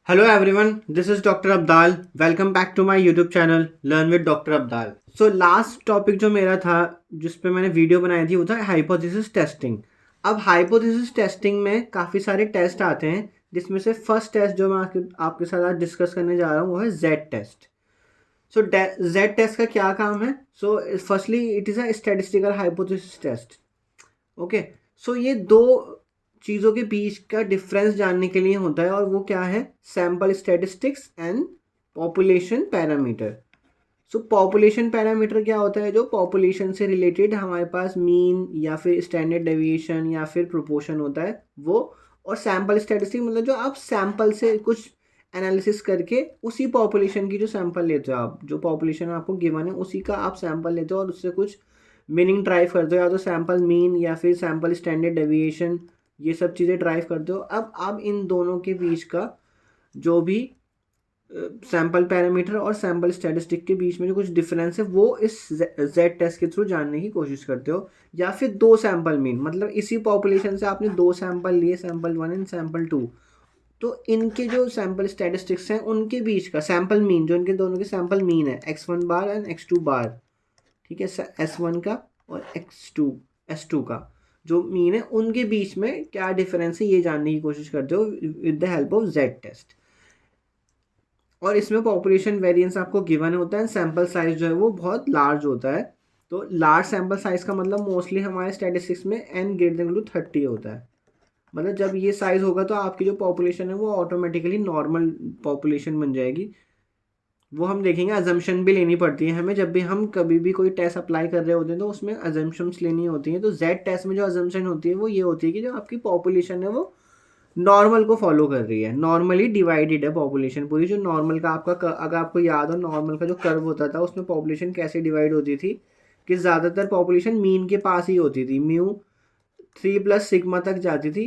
Hello everyone, this is Dr. Abdal. Welcome back to my YouTube channel Learn with Dr. Abdal. So last topic जो मेरा था जिस पे मैंने video बनाई थी वो था हाइपोथेसिस टेस्टिंग. अब हाइपोथेसिस टेस्टिंग में काफ़ी सारे टेस्ट आते हैं जिसमें से फर्स्ट टेस्ट जो मैं आपके साथ आज डिस्कस करने जा रहा हूँ वो है Z test. So Z test का क्या काम है? So firstly it is a statistical hypothesis test. Okay, so ये दो चीज़ों के बीच का डिफरेंस जानने के लिए होता है और वो क्या है? Sample statistics and population parameter. So population parameter क्या होता है? जो पॉपुलेशन से रिलेटेड हमारे पास मीन या फिर स्टैंडर्ड डेविएशन या फिर प्रोपोर्शन होता है वो. और सैम्पल स्टैटिस्टिक मतलब जो आप सैम्पल से कुछ एनालिसिस करके उसी पॉपुलेशन की जो सैम्पल लेते हो, आप जो पॉपुलेशन आपको गिवन है उसी का आप सैम्पल लेते हो और उससे कुछ मीनिंग ड्राइव करते हो, या तो सैम्पल मीन या फिर सैम्पल स्टैंडर्ड डेविएशन, ये सब चीज़ें ड्राइव करते हो. अब आप इन दोनों के बीच का जो भी सैम्पल पैरामीटर और सैम्पल स्टैटिस्टिक के बीच में जो कुछ डिफरेंस है वो इस जेड टेस्ट के थ्रू जानने की कोशिश करते हो. या फिर दो सैम्पल मीन मतलब इसी पॉपुलेशन से आपने दो सैम्पल लिए, सैम्पल 1 एंड सैम्पल 2, तो इनके जो सैम्पल स्टैटिस्टिक्स हैं उनके बीच का सैम्पल मीन, जो इनके दोनों के सैम्पल मीन है x1 बार एंड x2 बार, ठीक है, S1 का और S2 का जो मीन है उनके बीच में क्या डिफरेंस है ये जानने की कोशिश करते हो with the help of Z test. और इसमें पॉपुलेशन वेरिएंस आपको गिवन होता है, सैम्पल साइज जो है वो बहुत लार्ज होता है. तो लार्ज सैम्पल साइज का मतलब मोस्टली हमारे स्टैटिस्टिक्स में n ग्रेटर देन 30 होता है. मतलब जब ये साइज होगा तो आपकी जो पॉपुलेशन है वो ऑटोमेटिकली नॉर्मल पॉपुलेशन बन जाएगी. वो हम देखेंगे, अजम्पशन भी लेनी पड़ती है हमें जब भी हम कभी भी कोई टेस्ट अप्लाई कर रहे होते हैं तो उसमें अजम्पशंस लेनी होती हैं. तो जेड टेस्ट में जो अजम्पशन होती है वो ये होती है कि जो आपकी पॉपुलेशन है वो नॉर्मल को फॉलो कर रही है. नॉर्मली डिवाइडेड है पॉपुलेशन पूरी. जो नॉर्मल का आपका अगर आपको याद हो नॉर्मल का जो कर्व होता था उसमें पॉपुलेशन कैसे डिवाइड होती थी कि ज़्यादातर पॉपुलेशन मीन के पास ही होती थी. म्यू 3 + सिग्मा तक जाती थी.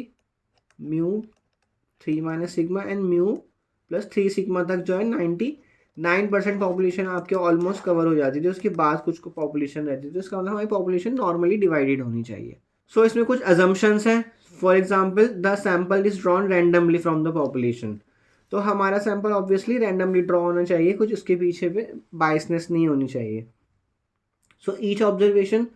Mu 3 - sigma and mu +3 sigma तक जो है 99% पॉपुलेशन आपके ऑलमोस्ट कवर हो जाती थी. उसके बाद कुछ को पॉपुलेशन रहती थी. तो इसका मतलब हमारी पॉपुलेशन नॉर्मली डिवाइडेड होनी चाहिए. सो इसमें कुछ अजम्पशंस हैं. For example the sample is drawn randomly from the population. तो हमारा सैम्पल ऑब्वियसली रैंडमली ड्रॉ होना चाहिए, कुछ उसके पीछे पे बायसनेस नहीं होनी चाहिए. So each observation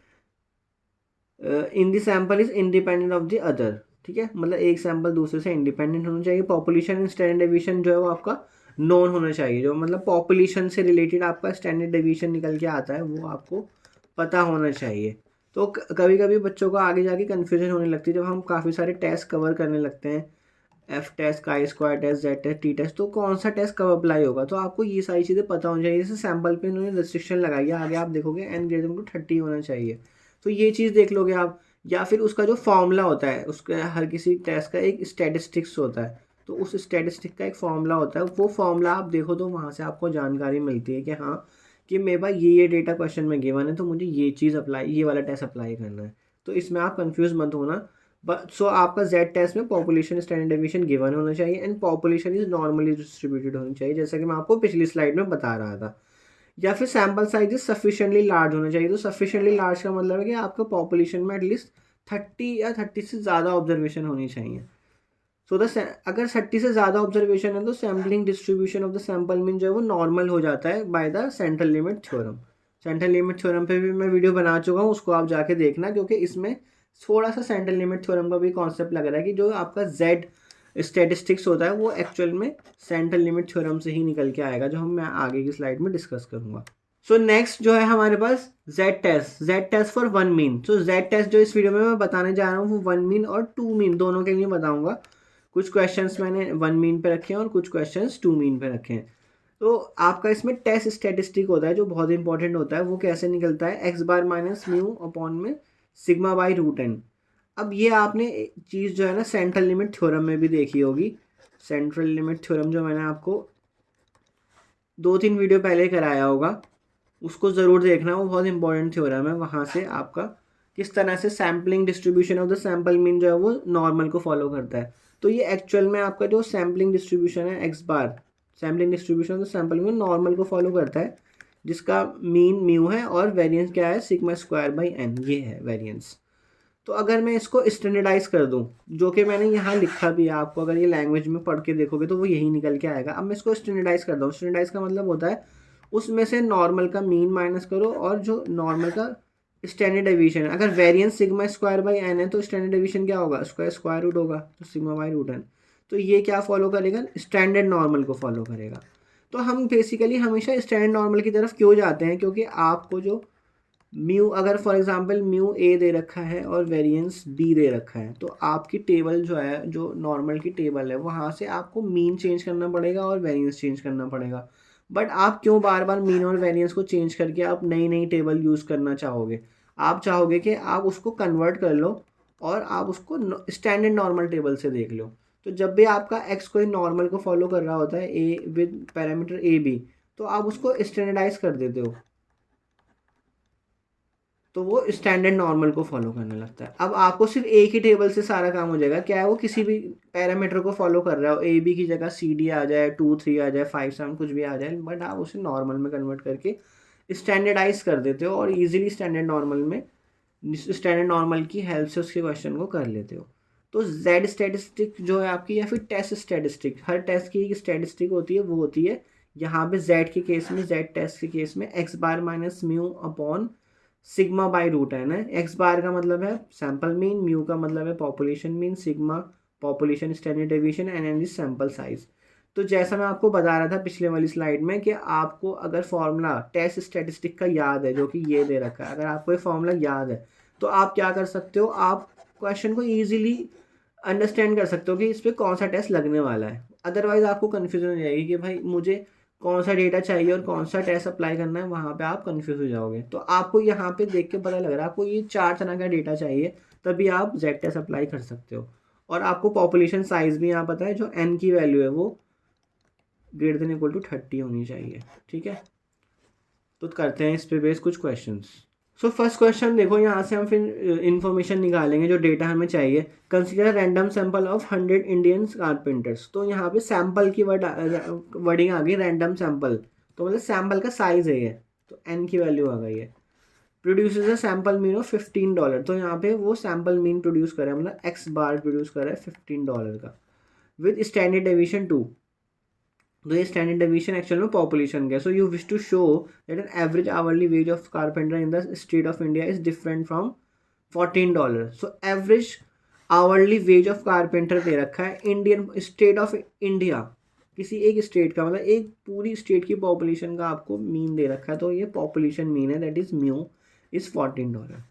in the sample is independent of the other. ठीक है, मतलब एक सैम्पल दूसरे से इंडिपेंडेंट होना चाहिए. पॉपुलेशन एंड स्टैंडर्ड डेविएशन जो है वो आपका नोन होना चाहिए. जो मतलब पॉपुलेशन से रिलेटेड आपका स्टैंडर्ड डेविएशन निकल के आता है वो आपको पता होना चाहिए. तो कभी कभी बच्चों को आगे जाके कन्फ्यूजन होने लगती है जब हम काफ़ी सारे टेस्ट कवर करने लगते हैं, F test, chi square test, Z test, T test, तो कौन सा टेस्ट कब अप्लाई होगा. तो आपको ये सारी चीज़ें पता होनी चाहिए. जैसे सैम्पल पे इन्होंने रिस्ट्रिक्शन लगाई है, आगे आप देखोगे n ग्रेटर देन 30 होना चाहिए. तो ये चीज़ देख लोगे आप. या फिर उसका जो फॉर्मूला होता है, उसका हर किसी टेस्ट का एक स्टैटिस्टिक्स होता है, तो उस स्टैटिस्टिक का एक फॉर्मूला होता है. वो फॉर्मूला आप देखो तो वहाँ से आपको जानकारी मिलती है कि हाँ कि मेरे पास ये डेटा क्वेश्चन में गिवन है तो मुझे ये चीज़ अप्लाई, ये वाला टेस्ट अप्लाई करना है. तो इसमें आप कंफ्यूज मत होना. बट सो आपका जेड टेस्ट में पॉपुलेशन स्टैंडर्ड डेविएशन गिवन होना चाहिए and population is normally distributed होनी चाहिए, जैसा कि मैं आपको पिछली स्लाइड में बता रहा था. या फिर sample size is sufficiently large होना चाहिए. तो सफिशिएंटली लार्ज का मतलब है कि आपका पॉपुलेशन में एटलीस्ट 30 या 30 से ज़्यादा ऑब्जर्वेशन होनी चाहिए. सो द अगर 30 से ज़्यादा ऑब्जर्वेशन है तो sampling distribution of the sample mean जो है वो नॉर्मल हो जाता है by the central limit theorem. Central limit theorem पे भी मैं वीडियो बना चुका हूँ, उसको आप जाके देखना, क्योंकि इसमें थोड़ा सा सेंट्रल लिमिट थ्योरम का भी कॉन्सेप्ट लग रहा है कि जो आपका जेड स्टैटिस्टिक्स होता है वो एक्चुअल में सेंट्रल लिमिट थ्योरम से ही निकल के आएगा, जो हम मैं आगे की स्लाइड में डिस्कस करूँगा. सो नेक्स्ट जो है हमारे पास Z test for one mean. So Z test जो इस वीडियो में मैं बताने जा रहा हूँ वो वन मीन और टू मीन दोनों के लिए बताऊँगा. कुछ क्वेश्चंस मैंने वन मीन पे रखे हैं और कुछ क्वेश्चंस टू मीन पे रखे हैं. तो आपका इसमें टेस्ट स्टैटिस्टिक होता है जो बहुत इंपॉर्टेंट होता है. वो कैसे निकलता है? X bar minus mu upon में सिग्मा बाई रूट एन. अब ये आपने चीज़ जो है ना सेंट्रल लिमिट थ्योरम में भी देखी होगी. सेंट्रल लिमिट थ्योरम जो मैंने आपको 2-3 वीडियो पहले कराया होगा, उसको ज़रूर देखना. वो बहुत इंपॉर्टेंट थ्योरम है. वहाँ से आपका किस तरह से sampling distribution of the sample mean जो है वो नॉर्मल को फॉलो करता है. तो ये एक्चुअल में आपका जो सैम्पलिंग डिस्ट्रीब्यूशन है X bar, sampling distribution of the sample mean normal को फॉलो करता है, जिसका मीन म्यू है और वेरिएंस क्या है? सिग्मा स्क्वायर बाई एन, ये है वेरिएंस. तो अगर मैं इसको स्टैंडर्डाइज कर दूं, जो कि मैंने यहाँ लिखा भी है आपको, अगर ये लैंग्वेज में पढ़ के देखोगे तो वो यही निकल के आएगा। अब मैं इसको स्टैंडर्डाइज कर दूँ, स्टैंडर्डाइज का मतलब होता है उसमें से नॉर्मल का मीन माइनस करो और जो नॉर्मल का स्टैंडर्ड डेविएशन है। अगर variance sigma square by n है तो स्टैंडर्ड डेविएशन क्या होगा, उसका स्क्वायर रूट होगा, तो सिग्मा बाई रूट एन। तो ये क्या फॉलो करेगा, स्टैंडर्ड नॉर्मल को फॉलो करेगा। तो हम बेसिकली हमेशा स्टैंडर्ड नॉर्मल की तरफ क्यों जाते हैं, क्योंकि आपको जो म्यू, अगर फॉर एग्जांपल म्यू ए दे रखा है और वेरिएंस बी दे रखा है, तो आपकी टेबल जो है, जो नॉर्मल की टेबल है, वहाँ से आपको मीन चेंज करना पड़ेगा और वेरिएंस चेंज करना पड़ेगा। बट आप क्यों बार बार मीन और वेरिएंस को चेंज करके आप नई नई टेबल यूज़ करना चाहोगे? आप चाहोगे कि आप उसको कन्वर्ट कर लो और आप उसको स्टैंडर्ड नॉर्मल टेबल से देख लो। तो जब भी आपका एक्स कोई नॉर्मल को फॉलो कर रहा होता है A with parameter A B, तो आप उसको स्टैंडर्डाइज कर देते हो, तो वो स्टैंडर्ड नॉर्मल को फॉलो करने लगता है। अब आपको सिर्फ एक ही टेबल से सारा काम हो जाएगा, क्या है वो किसी भी पैरामीटर को फॉलो कर रहा हो, ए बी की जगह सी डी आ जाए, 2 3 आ जाए, 5 7 कुछ भी आ जाए, बट आप उसे नॉर्मल में कन्वर्ट करके स्टैंडर्डाइज कर देते हो और इजीली स्टैंडर्ड नॉर्मल की हेल्प से उसके क्वेश्चन को कर लेते हो। तो जेड स्टैटिस्टिक जो है आपकी, या फिर टेस्ट स्टैटिस्टिक, हर टेस्ट की एक स्टैटिस्टिक होती है, वो होती है यहाँ पे जेड के केस में, जेड टेस्ट के केस में X bar minus mu upon sigma by root है ना। एक्स बार का मतलब है सैंपल मीन, म्यू का मतलब है population mean, sigma population standard deviation and n sample size. तो जैसा मैं आपको बता रहा था पिछले वाली स्लाइड में कि आपको अगर फॉर्मूला टेस्ट स्टैटिस्टिक का याद है, जो कि ये दे रखा है, अगर आपको ये फॉर्मूला याद है तो आप क्या कर सकते हो, आप क्वेश्चन को ईजिली अंडरस्टैंड कर सकते हो कि इस पर कौन सा टेस्ट लगने वाला है। अदरवाइज आपको कन्फ्यूजन हो जाएगी कि भाई मुझे कौन सा डेटा चाहिए और कौन सा टेस्ट अप्लाई करना है, वहाँ पे आप कंफ्यूज हो जाओगे। तो आपको यहाँ पे देख के पता लग रहा है आपको ये 4 तरह का डेटा चाहिए, तभी आप जेड टेस्ट अप्लाई कर सकते हो। और आपको पॉपुलेशन साइज भी यहाँ पता है, जो एन की वैल्यू है वो ग्रेटर देन इक्वल टू 30 होनी चाहिए। ठीक है, तो करते हैं इस पे बेस कुछ क्वेश्चंस। सो फर्स्ट क्वेश्चन देखो, यहाँ से हम फिर इंफॉर्मेशन निकालेंगे जो डेटा हमें चाहिए। Consider random sample of 100 Indian carpenters. तो यहाँ पे सैंपल की वर्डिंग आ गई, रैंडम सैंपल, तो मतलब सैंपल का साइज है ये, तो एन की वैल्यू आ गई है। Produces a sample mean of $15, तो यहाँ पे वो सैंपल मीन प्रोड्यूस कर रहा है, मतलब एक्स बार प्रोड्यूस कर रहा है $15 का, विद स्टैंडर्ड डेविएशन 2। तो ये स्टैंडर्ड डेविएशन एक्चुअल में पॉपुलेशन का। So you wish to show that an average hourly wage of carpenter in the state of India is different from $14। So average hourly wage of carpenter दे रखा है Indian state of India, किसी एक state का, मतलब एक पूरी state की पॉपुलेशन का आपको मीन दे रखा है। तो ये पॉपुलेशन मीन है, that is mu is $14।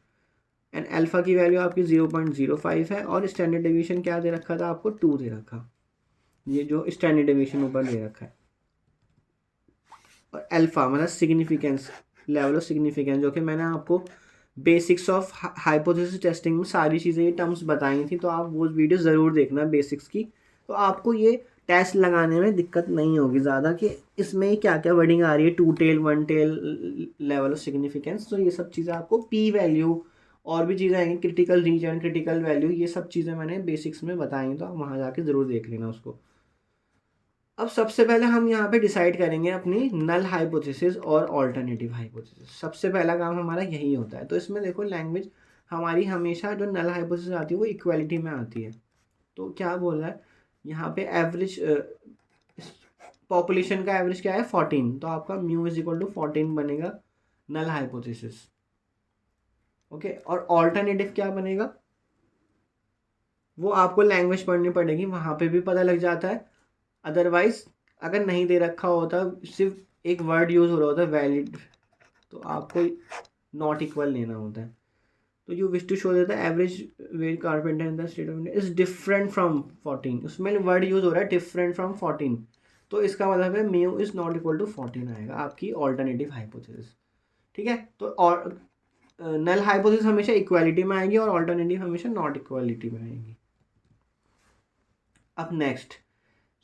And alpha की वैल्यू आपकी 0.05 है, और स्टैंडर्ड डेविएशन क्या दे रखा था आपको, 2 दे रखा, ये जो स्टैंडर्ड डेविएशन ऊपर दे रखा है। और अल्फा मतलब सिग्निफिकेंस, लेवल ऑफ सिग्निफिकेंस, जो कि मैंने आपको बेसिक्स ऑफ हाइपोथेसिस टेस्टिंग में सारी चीज़ें ये टर्म्स बताई थी, तो आप वो वीडियो ज़रूर देखना बेसिक्स की। तो आपको ये टेस्ट लगाने में दिक्कत नहीं होगी ज़्यादा कि इसमें क्या क्या वर्डिंग आ रही है, 2 tail 1 tail, level of significance. तो ये सब चीज़ें आपको पी वैल्यू और भी चीज़ें आएंगी, क्रिटिकल रीजन, क्रिटिकल वैल्यू, ये सब चीज़ें मैंने बेसिक्स में बताई, तो आप वहाँ जाके ज़रूर देख लेना उसको। अब सबसे पहले हम यहाँ पे डिसाइड करेंगे अपनी नल हाइपोथेसिस और ऑल्टरनेटिव हाइपोथेसिस। सबसे पहला काम हमारा यही होता है। तो इसमें देखो लैंग्वेज हमारी हमेशा जो नल हाइपोथेसिस आती है वो इक्वालिटी में आती है। तो क्या बोल रहा है यहाँ पे, एवरेज पॉपुलेशन का एवरेज क्या है 14, तो आपका म्यू इज इक्वल टू 14 बनेगा नल हाइपोथेसिस। ओके, और ऑल्टरनेटिव क्या बनेगा वो आपको लैंग्वेज पढ़नी पड़ेगी, वहाँ पे भी पता लग जाता है। अदरवाइज अगर नहीं दे रखा होता, सिर्फ एक वर्ड यूज़ हो रहा होता है वैलिड, तो आपको नॉट इक्वल लेना होता है। तो यू विश टू शो देता है average wage carpenter in the state of India is different from 14, उसमें वर्ड यूज़ हो रहा है डिफरेंट फ्रॉम 14, तो इसका मतलब है mu is not equal to 14 आएगा आपकी ऑल्टरनेटिव हाइपोथेसिस। ठीक है, तो और नल हाइपोथेसिस हमेशा इक्वालिटी में आएगी और ऑल्टरनेटिव हमेशा नॉट इक्वालिटी में आएगी। अब नेक्स्ट,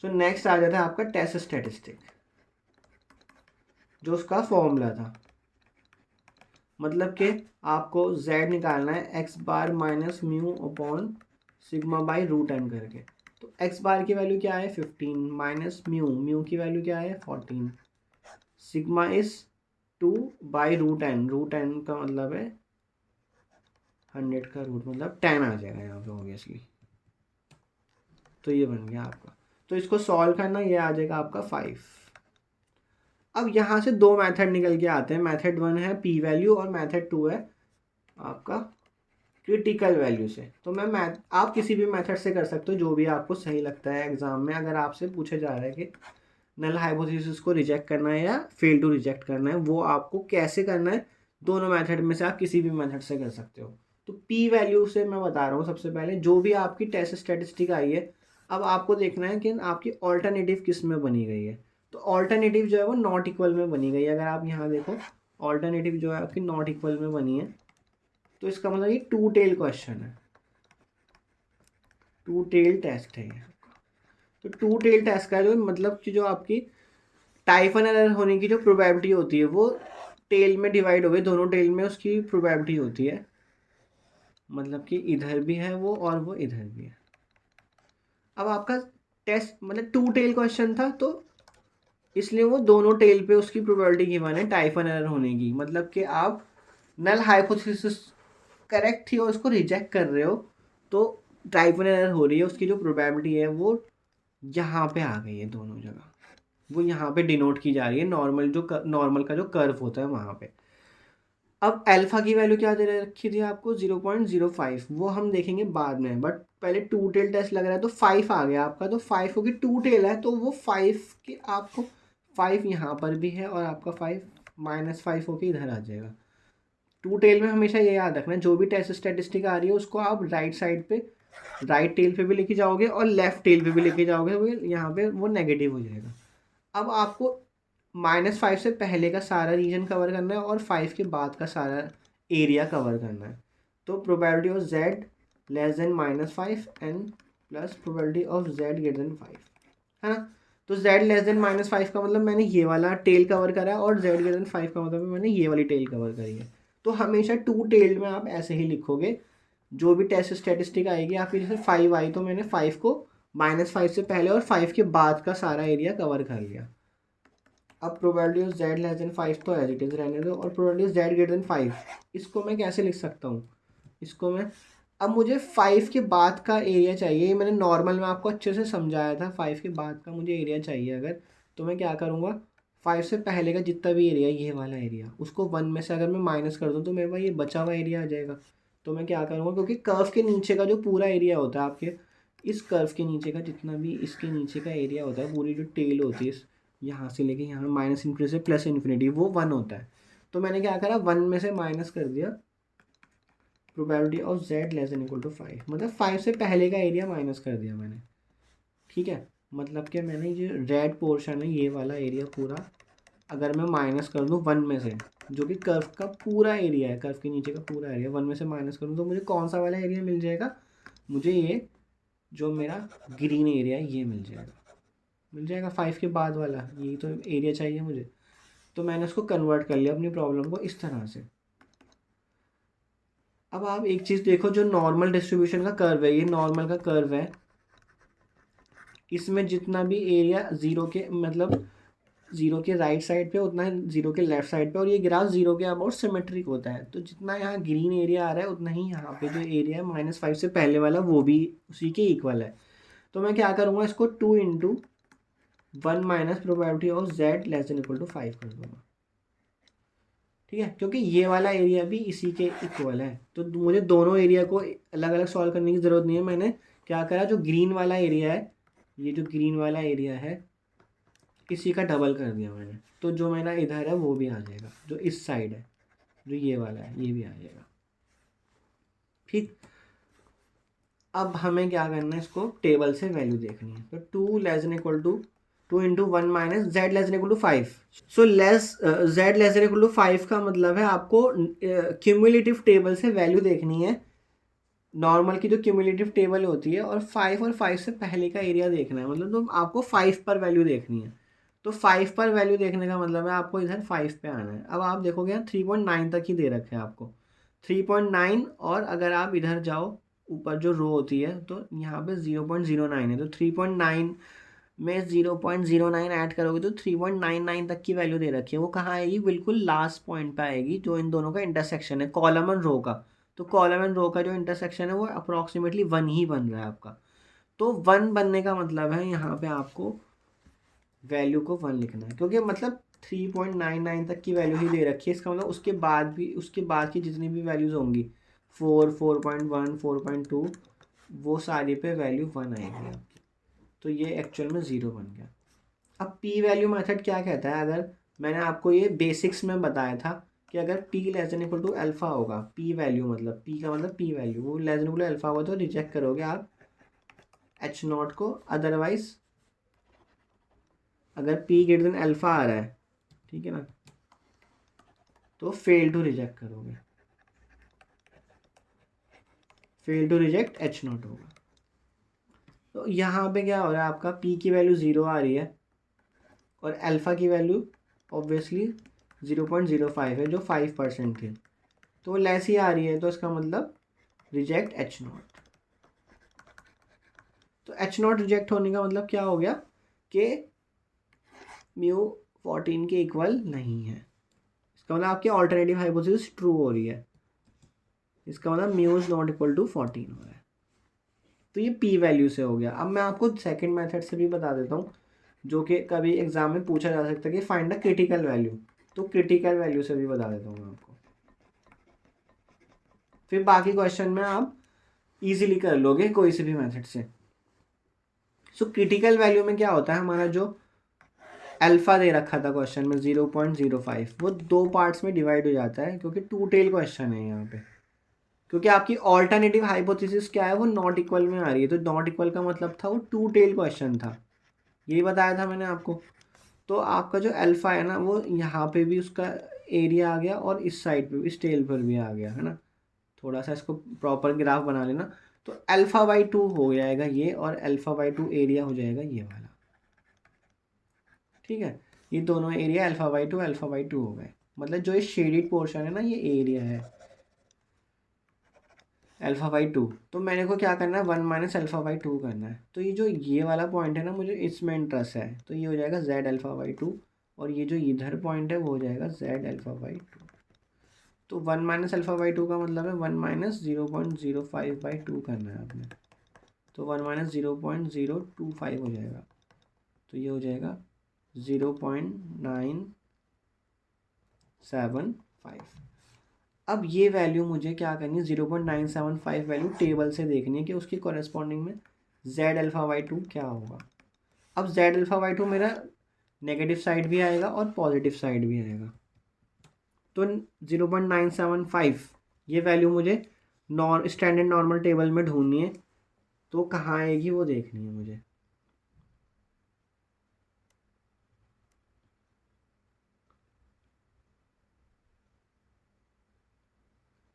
सो नेक्स्ट आ जाता है आपका टेस्ट स्टैटिस्टिक, जो उसका फॉर्मूला था, मतलब कि आपको z निकालना है X bar minus mu upon sigma by root n करके। तो एक्स बार की वैल्यू क्या है 15 माइनस म्यू, म्यू की वैल्यू क्या है 14, sigma is 2 by root n, root n का मतलब है 100 का रूट मतलब 10 आ जाएगा यहाँ पे ऑब्वियसली। तो ये बन गया आपका। तो इसको सॉल्व करना, ये आ जाएगा आपका 5। अब यहाँ से दो मेथड निकल के आते हैं। मेथड 1 है पी वैल्यू और मेथड 2 है आपका क्रिटिकल वैल्यू से। तो मैं आप किसी भी मेथड से कर सकते हो जो भी आपको सही लगता है। एग्जाम में अगर आपसे पूछा जा रहा है कि नल हाइपोथेसिस को रिजेक्ट करना है या फेल टू रिजेक्ट करना है, वो आपको कैसे करना है, दोनों मेथड में से आप किसी भी मेथड से कर सकते हो। तो पी वैल्यू से मैं बता रहा हूँ सबसे पहले, जो भी आपकी टेस्ट स्टेटिस्टिक आई है, अब आपको देखना है कि आपकी ऑल्टरनेटिव किस में बनी गई है। तो ऑल्टरनेटिव जो है वो नॉट इक्वल में बनी गई है। अगर आप यहाँ देखो, ऑल्टरनेटिव जो है आपकी नॉट इक्वल में बनी है, तो इसका मतलब ये टू टेल क्वेश्चन है, टू टेल टेस्ट है ये। तो टू टेल टेस्ट का जो मतलब कि जो आपकी टाइफन एरर होने की जो प्रोबेबिलिटी होती है वो टेल में डिवाइड हो गई, दोनों टेल में उसकी प्रोबेबिलिटी होती है। मतलब कि इधर भी है वो और वो इधर भी है। अब आपका टेस्ट मतलब टू टेल क्वेश्चन था, तो इसलिए वो दोनों टेल पे उसकी प्रोबेबिलिटी गिवन है टाइफन एरर होने की। मतलब कि आप नल हाइपोथेसिस करेक्ट थी और उसको रिजेक्ट कर रहे हो, तो टाइफन एरर हो रही है, उसकी जो प्रोबेबिलिटी है वो यहाँ पे आ गई है दोनों जगह। वो यहाँ पे डिनोट की जा रही है नॉर्मल का जो कर्व होता है वहाँ पे। अब अल्फा की वैल्यू क्या दे रखी थी आपको, 0.05, वो हम देखेंगे बाद में। बट पहले टू टेल टेस्ट लग रहा है तो 5 आ गया आपका। तो 5 क्योंकि टू टेल है तो वो 5 के आपको 5 यहाँ पर भी है और आपका 5 -5 होके इधर आ जाएगा। टू टेल में हमेशा ये याद रखना, जो भी टेस्ट स्टेटिस्टिक आ रही है उसको आप राइट साइड पे, राइट टेल पे भी लेके जाओगे और लेफ्ट टेल पे भी लेके जाओगे, वो यहाँ पे वो नेगेटिव हो जाएगा। अब आपको -5 से पहले का सारा रीजन कवर करना है और 5 के बाद का सारा एरिया कवर करना है। तो probability of z less then -5 and plus probability of z greater than 5, है ना। तो z लेस देन -5 का मतलब मैंने ये वाला टेल कवर करा है और z ग्रेटर देन 5 का मतलब मैंने ये वाली टेल कवर करी है। तो हमेशा टू टेल्ड में आप ऐसे ही लिखोगे। जो भी टेस्ट स्टेटिस्टिक आएगी आपकी, जैसे 5 आई तो मैंने 5 को -5 से पहले और 5 के बाद का सारा एरिया कवर कर लिया। अब probability of z less then 5 तो एज इट इज रहने दो, और probability of z greater than 5 इसको मैं कैसे लिख सकता हूँ, इसको मैं, अब मुझे 5 के बाद का एरिया चाहिए। ये मैंने नॉर्मल में आपको अच्छे से समझाया था। 5 के बाद का मुझे एरिया चाहिए अगर, तो मैं क्या करूँगा, 5 से पहले का जितना भी एरिया, ये वाला एरिया, उसको 1 में से अगर मैं माइनस कर दूँ तो मेरे पास ये बचा हुआ एरिया आ जाएगा। तो मैं क्या करूँगा, क्योंकि कर्व के नीचे का जो पूरा एरिया होता है आपके, इस कर्व के नीचे का जितना भी इसके नीचे का एरिया होता है, पूरी जो टेल होती है यहाँ से लेके यहाँ -∞ से +∞, वो 1 होता है। तो मैंने क्या करा, 1 में से माइनस कर दिया probability of z less than equal to 5, मतलब 5 से पहले का एरिया माइनस कर दिया मैंने। ठीक है, मतलब कि मैंने ये रेड पोर्शन है, ये वाला एरिया पूरा अगर मैं माइनस कर दूँ 1 में से, जो कि कर्व का पूरा एरिया है, कर्व के नीचे का पूरा एरिया 1 में से माइनस करूँ तो मुझे कौन सा वाला एरिया मिल जाएगा, मुझे ये जो मेरा ग्रीन एरिया है ये मिल जाएगा 5 के बाद वाला, यही तो एरिया चाहिए मुझे। तो मैंने उसको कन्वर्ट कर लिया अपनी प्रॉब्लम को इस तरह से। अब आप एक चीज़ देखो, जो नॉर्मल डिस्ट्रीब्यूशन का कर्व है, ये नॉर्मल का कर्व है, इसमें जितना भी एरिया जीरो के मतलब जीरो के राइट साइड पे उतना ही जीरो के लेफ्ट साइड पे, और ये ग्राफ जीरो के अबाउट सिमेट्रिक होता है। तो जितना यहाँ ग्रीन एरिया आ रहा है उतना ही यहाँ पे जो एरिया है -5 से पहले वाला वो भी उसी के इक्वल है। तो मैं क्या करूँगा, इसको 2 × 1 minus probability of z less than equal to 5 कर दूँगा। ठीक है, क्योंकि ये वाला एरिया भी इसी के इक्वल है, तो मुझे दोनों एरिया को अलग अलग सॉल्व करने की ज़रूरत नहीं है। मैंने क्या करा, जो ग्रीन वाला एरिया है, ये जो ग्रीन वाला एरिया है इसी का डबल कर दिया मैंने। तो जो मेरा इधर है वो भी आ जाएगा, जो इस साइड है, जो ये वाला है ये भी आ जाएगा। ठीक, अब हमें क्या करना है, इसको टेबल से वैल्यू देखनी है। तो 2 less than equal to 2 × 1 minus z less than equal to 5। So z less than equal to 5 का मतलब है आपको क्यूमुलेटिव टेबल से वैल्यू देखनी है, नॉर्मल की जो क्यूमुलेटिव टेबल होती है, और 5 और 5 से पहले का एरिया देखना है। मतलब तो आपको 5 पर वैल्यू देखनी है। तो 5 पर वैल्यू देखने का मतलब है आपको इधर 5 पे आना है। अब आप देखोगे यहाँ 3.9 तक ही दे रखे हैं आपको, 3.9, और अगर आप इधर जाओ ऊपर जो रो होती है तो यहाँ पे 0.09 है। तो 3.9 में 0.09 ऐड करोगे तो 3.99 तक की वैल्यू दे रखी है। वो कहाँ आएगी, बिल्कुल लास्ट पॉइंट पे आएगी, जो इन दोनों का इंटरसेक्शन है, कॉलम और रो का। तो कॉलम एंड रो का जो इंटरसेक्शन है वो अप्रॉक्सीमेटली 1 ही बन रहा है आपका। तो 1 बनने का मतलब है यहाँ पे आपको वैल्यू को 1 लिखना है, क्योंकि मतलब 3.99 तक की वैल्यू ही दे रखी है। इसका मतलब उसके बाद की जितनी भी वैल्यूज़ होंगी 4, 4.1, 4.2, वो सारी पे वैल्यू 1 आएगी आपकी। तो ये एक्चुअल में 0 बन गया। अब पी वैल्यू मेथड क्या कहता है, अगर मैंने आपको ये बेसिक्स में बताया था कि अगर P less than equal to alpha होगा, पी वैल्यू मतलब पी का मतलब पी वैल्यू वो less than equal to alpha होगा तो रिजेक्ट करोगे आप एच नॉट को। अदरवाइज अगर पी ग्रेटर देन अल्फा आ रहा है, ठीक है ना, तो फेल टू रिजेक्ट करोगे, fail to reject H naught होगा। तो यहाँ पे क्या हो रहा है, आपका पी की वैल्यू 0 आ रही है और अल्फा की वैल्यू ऑब्वियसली 0.05 है जो 5% थी, तो वो लेस ही आ रही है, तो इसका मतलब रिजेक्ट एच नॉट। तो एच नॉट रिजेक्ट होने का मतलब क्या हो गया कि म्यू 14 के इक्वल नहीं है। इसका मतलब आपकी ऑल्टरनेटिव हाइपोथेसिस ट्रू हो रही है, इसका मतलब mu is not equal to 14 हो रहा है। तो ये पी वैल्यू से हो गया। अब मैं आपको सेकंड मेथड से भी बता देता हूँ, जो कि कभी एग्जाम में पूछा जा सकता है कि फाइंड द क्रिटिकल वैल्यू। तो क्रिटिकल वैल्यू से भी बता देता हूँ मैं आपको, फिर बाकी क्वेश्चन में आप इजीली कर लोगे कोई से भी मेथड से। सो क्रिटिकल वैल्यू में क्या होता है, हमारा जो अल्फा दे रखा था क्वेश्चन में 0.05, वो 2 पार्ट्स में डिवाइड हो जाता है, क्योंकि टू टेल क्वेश्चन है यहाँ पे। क्योंकि आपकी ऑल्टरनेटिव हाइपोथेसिस क्या है, वो नॉट इक्वल में आ रही है, तो नॉट इक्वल का मतलब था वो टू टेल क्वेश्चन था, यही बताया था मैंने आपको। तो आपका जो अल्फा है ना, वो यहाँ पे भी उसका एरिया आ गया और इस साइड पे इस टेल पर भी आ गया है ना। थोड़ा सा इसको प्रॉपर ग्राफ बना लेना। तो अल्फा बाई 2 हो जाएगा ये, और अल्फा बाई 2 एरिया हो जाएगा ये वाला, ठीक है। ये दोनों एरिया अल्फा बाई टू हो गए, मतलब जो ये शेडेड पोर्शन है ना, ये एरिया है अल्फा बाई 2। तो मैंने को क्या करना है, 1 माइनस अल्फा बाई 2 करना है। तो ये वाला पॉइंट है ना, मुझे इसमें इंटरेस्ट है, तो ये हो जाएगा जेड अल्फा बाई 2, और ये जो इधर पॉइंट है वो हो जाएगा जेड अल्फा बाई 2। तो 1 माइनस अल्फा बाई 2 का मतलब है 1 माइनस 0.05 बाई 2 करना है आपने। तो 1 माइनस 0.025 हो जाएगा, तो ये हो जाएगा 0.975। अब ये वैल्यू मुझे क्या करनी है, 0.975 वैल्यू टेबल से देखनी है कि उसकी कॉरेस्पॉन्डिंग में जेड अल्फा बाई 2 क्या होगा। अब जेड अल्फा बाई 2 मेरा नेगेटिव साइड भी आएगा और पॉजिटिव साइड भी आएगा। तो 0.975 ये वैल्यू मुझे स्टैंडर्ड नॉर्मल टेबल में ढूंढनी है, तो कहाँ आएगी वो देखनी है मुझे।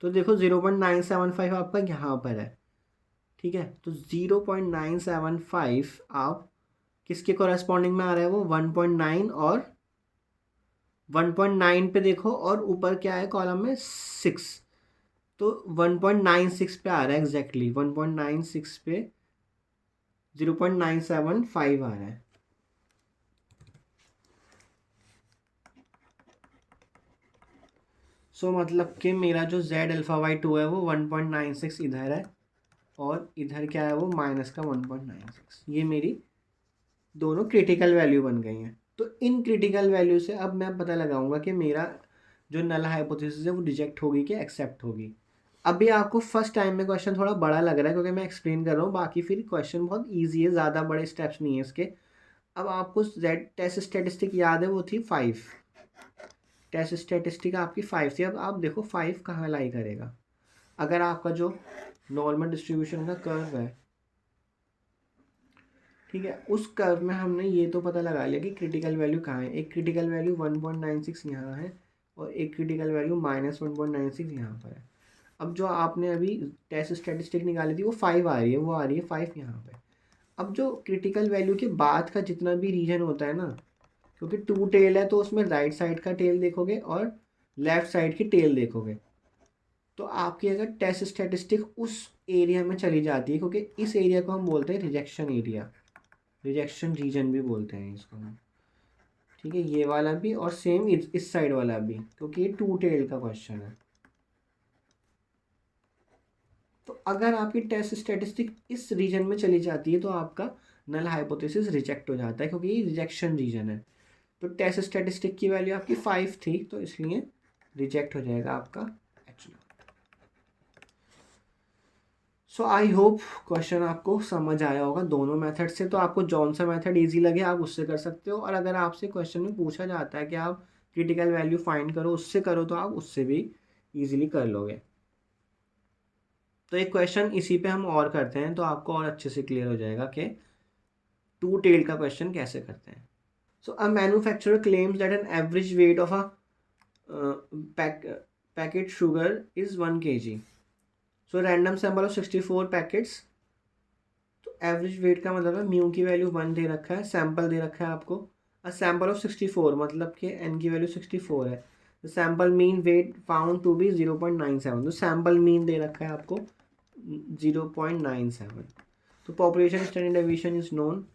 तो देखो 0.975 आपका यहाँ पर है, ठीक है। तो 0.975 आप किसके कॉरेस्पॉन्डिंग में आ रहा है, वो 1.9 और 1.9 पे देखो, और ऊपर क्या है कॉलम में 6, तो 1.96 पे आ रहा है एग्जैक्टली 1.96 पे 0.975 आ रहा है। सो मतलब कि मेरा जो जेड अल्फा वाई 2 है वो 1.96 इधर है, और इधर क्या है वो माइनस का 1.96। ये मेरी दोनों क्रिटिकल वैल्यू बन गई हैं। तो इन क्रिटिकल वैल्यू से अब मैं पता लगाऊंगा कि मेरा जो नल हाइपोथेसिस है वो रिजेक्ट होगी कि एक्सेप्ट होगी। अभी आपको फर्स्ट टाइम में क्वेश्चन थोड़ा बड़ा लग रहा है क्योंकि मैं एक्सप्लेन कर रहा हूँ, बाकी फिर क्वेश्चन बहुत ईजी है, ज़्यादा बड़े स्टेप्स नहीं है इसके। अब आपको जेड टेस्ट स्टेटिस्टिक याद है, वो थी 5, टेस्ट स्टेटिस्टिक आपकी 5 थी। अब आप देखो 5 कहाँ लाई करेगा। अगर आपका जो नॉर्मल डिस्ट्रीब्यूशन का कर्व है, ठीक है, उस कर्व में हमने ये तो पता लगा लिया कि क्रिटिकल वैल्यू कहाँ है। एक क्रिटिकल वैल्यू 1.96 यहाँ है, और एक क्रिटिकल वैल्यू -1.96 यहाँ पर है। अब जो आपने अभी टेस्ट स्टेटिस्टिक निकाली थी वो 5 आ रही है, वो आ रही है 5 यहाँ पे। अब जो क्रिटिकल वैल्यू के बाद का जितना भी रीजन होता है ना, क्योंकि टू टेल है तो उसमें राइट साइड का टेल देखोगे और लेफ्ट साइड की टेल देखोगे, तो आपकी अगर टेस्ट स्टेटिस्टिक उस एरिया में चली जाती है, क्योंकि इस एरिया को हम बोलते हैं रिजेक्शन एरिया, रिजेक्शन रीजन भी बोलते हैं इसको हम, ठीक है। ये वाला भी और सेम इस साइड वाला भी, क्योंकि ये टू टेल का क्वेश्चन है। तो अगर आपकी टेस्ट स्टैटिस्टिक इस रीजन में चली जाती है तो आपका नल हाइपोथेसिस रिजेक्ट हो जाता है, क्योंकि ये रिजेक्शन रीजन है। तो टेस्ट स्टैटिस्टिक की वैल्यू आपकी 5 थी, तो इसलिए रिजेक्ट हो जाएगा आपका H0। So I hope question आपको समझ आया होगा दोनों मेथड से। तो आपको जौन सा मेथड इजी लगे आप उससे कर सकते हो, और अगर आपसे क्वेश्चन में पूछा जाता है कि आप क्रिटिकल वैल्यू फाइंड करो, उससे करो, तो आप उससे भी इजीली कर लोगे। तो एक क्वेश्चन इसी पे हम और करते हैं, तो आपको और अच्छे से क्लियर हो जाएगा कि टू टेल का क्वेश्चन कैसे करते हैं। So a manufacturer claims that an average weight of a packet sugar is 1 kg। So random sample of 64 packets. तो एवरेज वेट का मतलब है म्यू की वैल्यू 1 दे रखा है, सैंपल दे रखा है आपको। अ सैंपल ऑफ 64 मतलब कि एन की वैल्यू 64 है। Sample mean weight found to be 0.97। तो सैंपल मीन दे रखा है आपको 0.97। तो population standard deviation is known.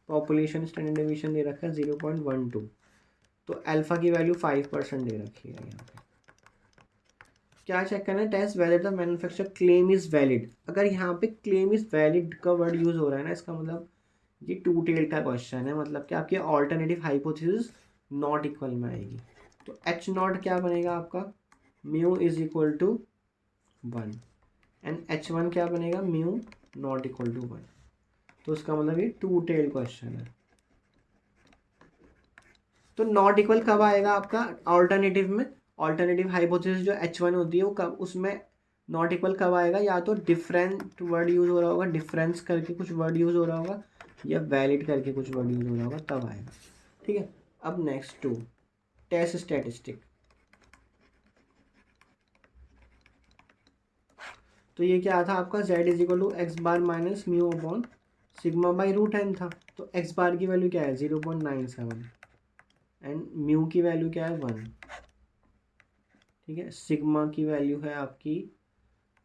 Population standard deviation दे रखा है 0.12। तो अल्फा की वैल्यू 5% दे रखी है यहाँ पे। क्या चेक करना है? Test whether the manufacturer claim is valid. अगर यहाँ पे क्लेम इज वैलिड का वर्ड यूज हो रहा है ना, इसका मतलब ये टू टेल का क्वेश्चन है, मतलब कि आपकी ऑल्टरनेटिव हाइपोथेसिस नॉट इक्वल में आएगी। तो एच नॉट क्या बनेगा आपका? Mu is equal to 1 and H1 क्या बनेगा? Mu not equal to 1। तो उसका मतलब ये टू टेल क्वेश्चन है। तो नॉट इक्वल कब आएगा आपका ऑल्टरनेटिव में? ऑल्टरनेटिव हाइपोथेसिस जो H1 होती है वो कब, उसमें नॉट इक्वल कब आएगा? या तो डिफरेंट वर्ड यूज हो रहा होगा, डिफरेंस करके कुछ वर्ड यूज हो रहा होगा, या वैलिड करके कुछ वर्ड यूज हो रहा होगा, तब आएगा। ठीक है। अब नेक्स्ट टू टेस्ट स्टैटिस्टिक। तो ये क्या था आपका? Z is equal to x bar minus mu upon sigma by root n था। तो एक्स बार की वैल्यू क्या है? 0.97 एंड म्यू की वैल्यू क्या है? 1। ठीक है। सिग्मा की वैल्यू है आपकी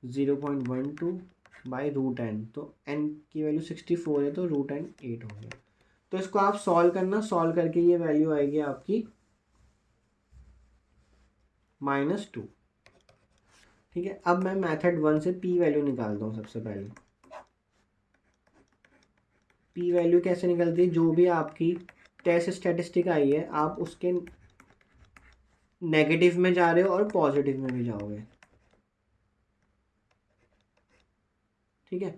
0.12 बाई रूट एन। तो एन की वैल्यू 64 है, तो रूट एन 8 हो गया। तो इसको आप सॉल्व करना, सॉल्व करके ये वैल्यू आएगी आपकी -2। ठीक है। अब मैं मेथड 1 से पी वैल्यू निकालता हूँ। सबसे पहले पी वैल्यू कैसे निकलती है? जो भी आपकी टेस्ट स्टैटिस्टिक आई है, आप उसके नेगेटिव में जा रहे हो और पॉजिटिव में भी जाओगे। ठीक है।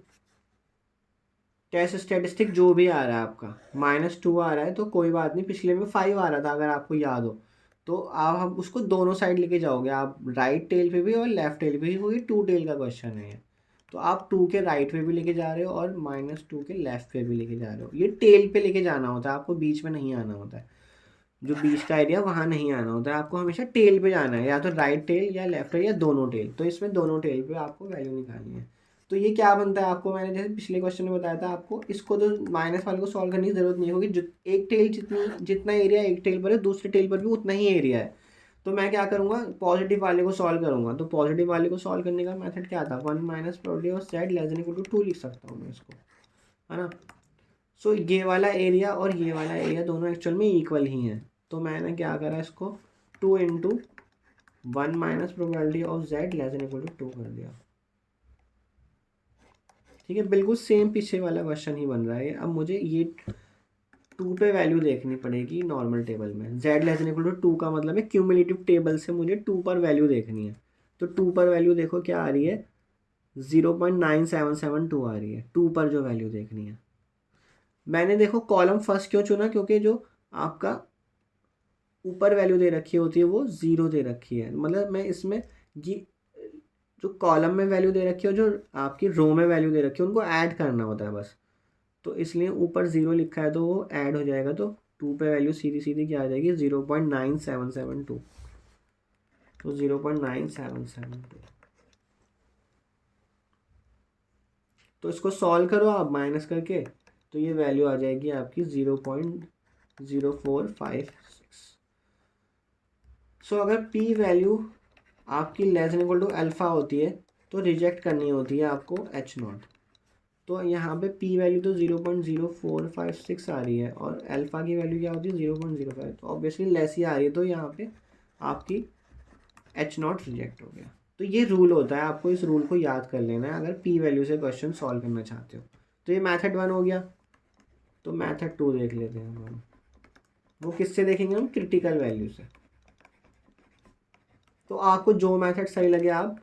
टेस्ट स्टैटिस्टिक जो भी आ रहा है आपका -2 आ रहा है, तो कोई बात नहीं, पिछले में 5 आ रहा था अगर आपको याद हो, तो आप हम उसको दोनों साइड लेके जाओगे, आप राइट टेल पे भी और लेफ्ट टेल पे भी, क्योंकि टू टेल का क्वेश्चन है ये। तो आप 2 के राइट पे भी लेके जा रहे हो और -2 के लेफ्ट पे भी लेके जा रहे हो। ये टेल पे लेके जाना होता है, आपको बीच में नहीं आना होता है। जो बीच का एरिया वहाँ नहीं आना होता है, आपको हमेशा टेल पे जाना है, या तो राइट टेल या लेफ्ट टेल या दोनों टेल। तो इसमें दोनों टेल पे आपको वैल्यू निकालनी है। तो ये क्या बनता है आपको? मैंने जैसे पिछले क्वेश्चन में बताया था आपको, इसको तो माइनस वाले को सॉल्व करने की जरूरत नहीं है, क्योंकि एक टेल जितना एरिया एक टेल पर है, दूसरे टेल पर भी उतना ही एरिया है। तो मैं क्या करूँगा? पॉजिटिव वाले को सॉल्व करूँगा। तो पॉजिटिव वाले को सॉल्व करने का मेथड क्या था? 1 minus probability of Z less than equal to 2 लिख सकता हूँ मैं इसको, है ना। सो ये वाला एरिया और ये वाला एरिया दोनों एक्चुअल में इक्वल ही हैं। तो मैंने क्या करा? इसको 2 into 1 minus probability of Z less than equal to 2 कर दिया। ठीक है। बिल्कुल सेम पीछे वाला क्वेश्चन ही बन रहा है। अब मुझे ये 2 पे वैल्यू देखनी पड़ेगी नॉर्मल टेबल में। Z less than equal to 2 का मतलब है क्यूमुलेटिव टेबल से मुझे 2 पर वैल्यू देखनी है। तो 2 पर वैल्यू देखो क्या आ रही है? 0.9772 आ रही है 2 पर जो वैल्यू देखनी है। मैंने देखो कॉलम फर्स्ट क्यों चुना? क्योंकि जो आपका ऊपर वैल्यू दे रखी होती है वो 0 दे रखी है। मतलब मैं इसमें ये जो कॉलम में वैल्यू दे रखी है और जो आपकी रो में वैल्यू दे रखी है, उनको ऐड करना होता है बस। तो इसलिए ऊपर 0 लिखा है तो वो ऐड हो जाएगा। तो 2 पे वैल्यू सीधी सीधी क्या आ जाएगी? 0.9772। तो 0.9772। तो इसको सॉल्व करो आप माइनस करके, तो ये वैल्यू आ जाएगी आपकी 0.0456। सो अगर पी वैल्यू आपकी less than equal to alpha होती है, तो रिजेक्ट करनी होती है आपको एच नॉट। तो यहाँ पे पी वैल्यू तो 0.0456 आ रही है, और अल्फा की वैल्यू क्या होती है? 0.05। तो ऑब्वियसली लेस ही आ रही है, तो यहाँ पे आपकी एच नॉट रिजेक्ट हो गया। तो ये रूल होता है, आपको इस रूल को याद कर लेना है अगर पी वैल्यू से क्वेश्चन सॉल्व करना चाहते हो। तो ये मेथड 1 हो गया। तो मेथड 2 देख लेते हैं हम। वो किससे देखेंगे हम? क्रिटिकल वैल्यू से। तो आपको जो मेथड सही लगे आप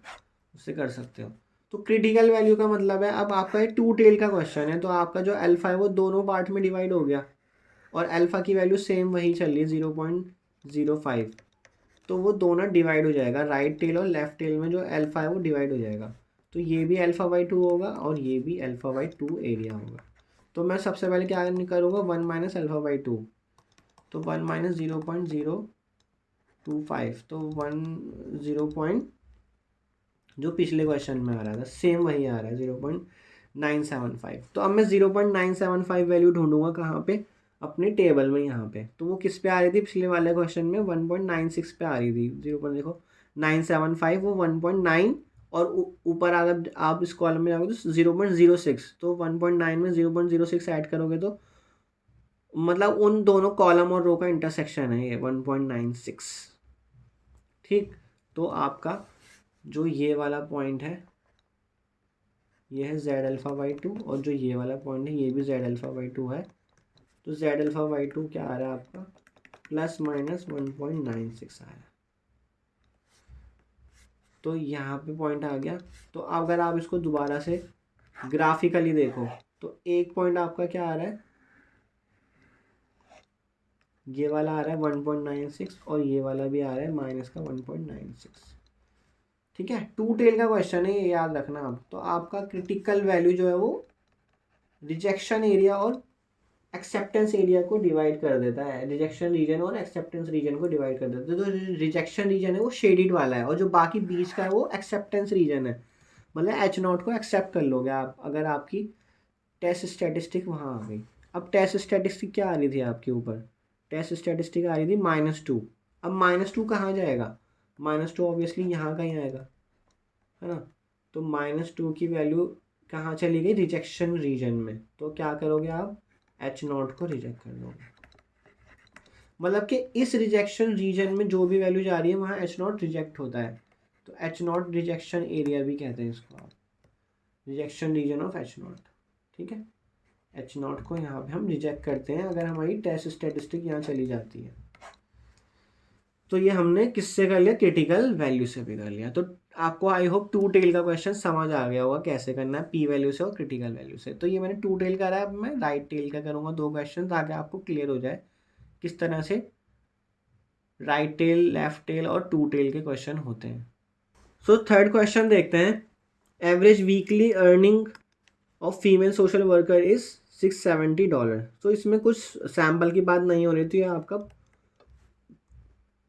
उससे कर सकते हो। तो क्रिटिकल वैल्यू का मतलब है, अब आपका ये टू टेल का क्वेश्चन है, तो आपका जो अल्फा है वो दोनों पार्ट में डिवाइड हो गया और अल्फा की वैल्यू सेम वही चल रही है 0.05। तो वो दोनों डिवाइड हो जाएगा, राइट टेल और लेफ्ट टेल में जो अल्फा है वो डिवाइड हो जाएगा। तो ये भी अल्फा बाई 2 होगा और ये भी अल्फा बाई 2 एरिया होगा। तो मैं सबसे पहले क्या करूँगा, 1 माइनस अल्फा बाई 2। तो 1 माइनस 0.025, तो 1 जो पिछले क्वेश्चन में आ रहा था सेम वही आ रहा है 0.975। तो अब मैं 0.975 वैल्यू ढूंढूंगा कहाँ पे? अपने टेबल में यहाँ पे। तो वो किस पे आ रही थी पिछले वाले क्वेश्चन में? 1.96 पे आ रही थी। 975 वो 1.9 और ऊपर अगर आप इस कॉलम में जाओगे तो 0.06। तो 1.9 में 0.06 ऐड करोगे तो मतलब उन दोनों कॉलम और रो का इंटरसेक्शन है ये 1.96। ठीक। तो आपका जो ये वाला पॉइंट है ये है जेड अल्फ़ा बाई 2 और जो ये वाला पॉइंट है ये भी जेड अल्फ़ा बाई 2 है। तो जेड अल्फ़ा बाई 2 क्या आ रहा है आपका? प्लस माइनस 1.96 आ रहा है। तो यहाँ पे पॉइंट आ गया। तो अगर आप इसको दोबारा से ग्राफिकली देखो तो एक पॉइंट आपका क्या आ रहा है? ये वाला आ रहा है 1.96 और ये वाला भी आ रहा है माइनस का 1.96। ठीक है, टू टेल का क्वेश्चन है, ये याद रखना आप। तो आपका क्रिटिकल वैल्यू जो है वो रिजेक्शन एरिया और एक्सेप्टेंस एरिया को डिवाइड कर देता है। रिजेक्शन रीजन और एक्सेप्टेंस रीजन को डिवाइड कर देता है। तो रिजेक्शन रीजन है वो शेडिड वाला है और जो बाकी बीच का है वो एक्सेप्टेंस रीजन है। मतलब एच नॉट को एक्सेप्ट कर लोगे आप अगर आपकी टेस्ट स्टैटिस्टिक वहाँ आ गई। अब टेस्ट स्टैटिस्टिक क्या आ रही थी आपके ऊपर? टेस्ट स्टैटिस्टिक आ रही थी -2। अब -2 कहाँ जाएगा? -2 ऑब्वियसली यहाँ का ही आएगा, है ना। तो -2 की वैल्यू कहाँ चली गई? रिजेक्शन रीजन में। तो क्या करोगे आप? एच नॉट को रिजेक्ट कर दोगे। मतलब कि इस रिजेक्शन रीजन में जो भी वैल्यू जा रही है वहाँ एच नॉट रिजेक्ट होता है। तो एच नॉट रिजेक्शन एरिया भी कहते हैं इसको आप, rejection region of H naught. ठीक है, एच नॉट को यहाँ पे हम रिजेक्ट करते हैं अगर हमारी टेस्ट स्टेटिस्टिक यहाँ चली जाती है। तो ये हमने किससे कर लिया? क्रिटिकल वैल्यू से भी कर लिया। तो आपको आई होप टू टेल का क्वेश्चन समझ आ गया होगा कैसे करना है पी वैल्यू से और क्रिटिकल वैल्यू से। तो ये मैंने टू टेल करा है, अब मैं राइट टेल का करूँगा 2 क्वेश्चन ताकि आपको क्लियर हो जाए किस तरह से राइट टेल, लेफ्ट टेल और टू टेल के क्वेश्चन होते हैं। सो थर्ड क्वेश्चन देखते हैं। Average weekly earning of female social worker is $670। तो इसमें कुछ सैम्पल की बात नहीं हो रही थी, आपका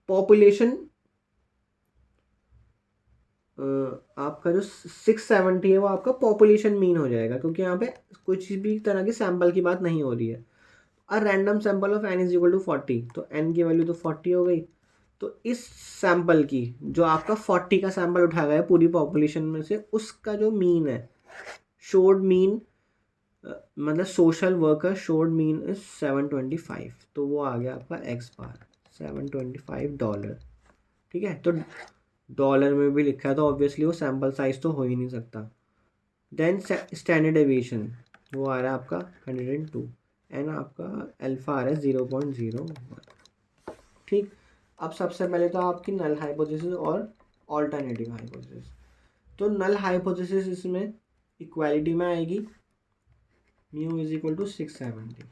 पॉपुलेशन आपका जो 670 है वो आपका पॉपुलेशन मीन हो जाएगा क्योंकि यहाँ पे कुछ भी तरह की सैम्पल की बात नहीं हो रही है। A random sample of n is equal to 40, तो n की वैल्यू तो 40 हो गई। तो इस सैम्पल की जो आपका 40 का सैम्पल उठा गया है पूरी पॉपुलेशन में से, उसका जो मीन है, शोड मीन मतलब social worker showed mean is 725। तो वो आ गया आपका एक्स बार $725। ठीक है, तो डॉलर में भी लिखा है तो ऑब्वियसली वो सैम्पल साइज तो हो ही नहीं सकता। देन स्टैंडर्ड एविएशन वो आ रहा है आपका 102 एंड आपका अल्फा आ रहा है 0.01। ठीक। अब सबसे पहले तो आपकी नल हाइपोथेसिस और ऑल्टरनेटिव हाइपोथेसिस। तो नल हाइपोथेसिस इसमें इक्वालिटी में आएगी, म्यू इज इक्वल टू 670।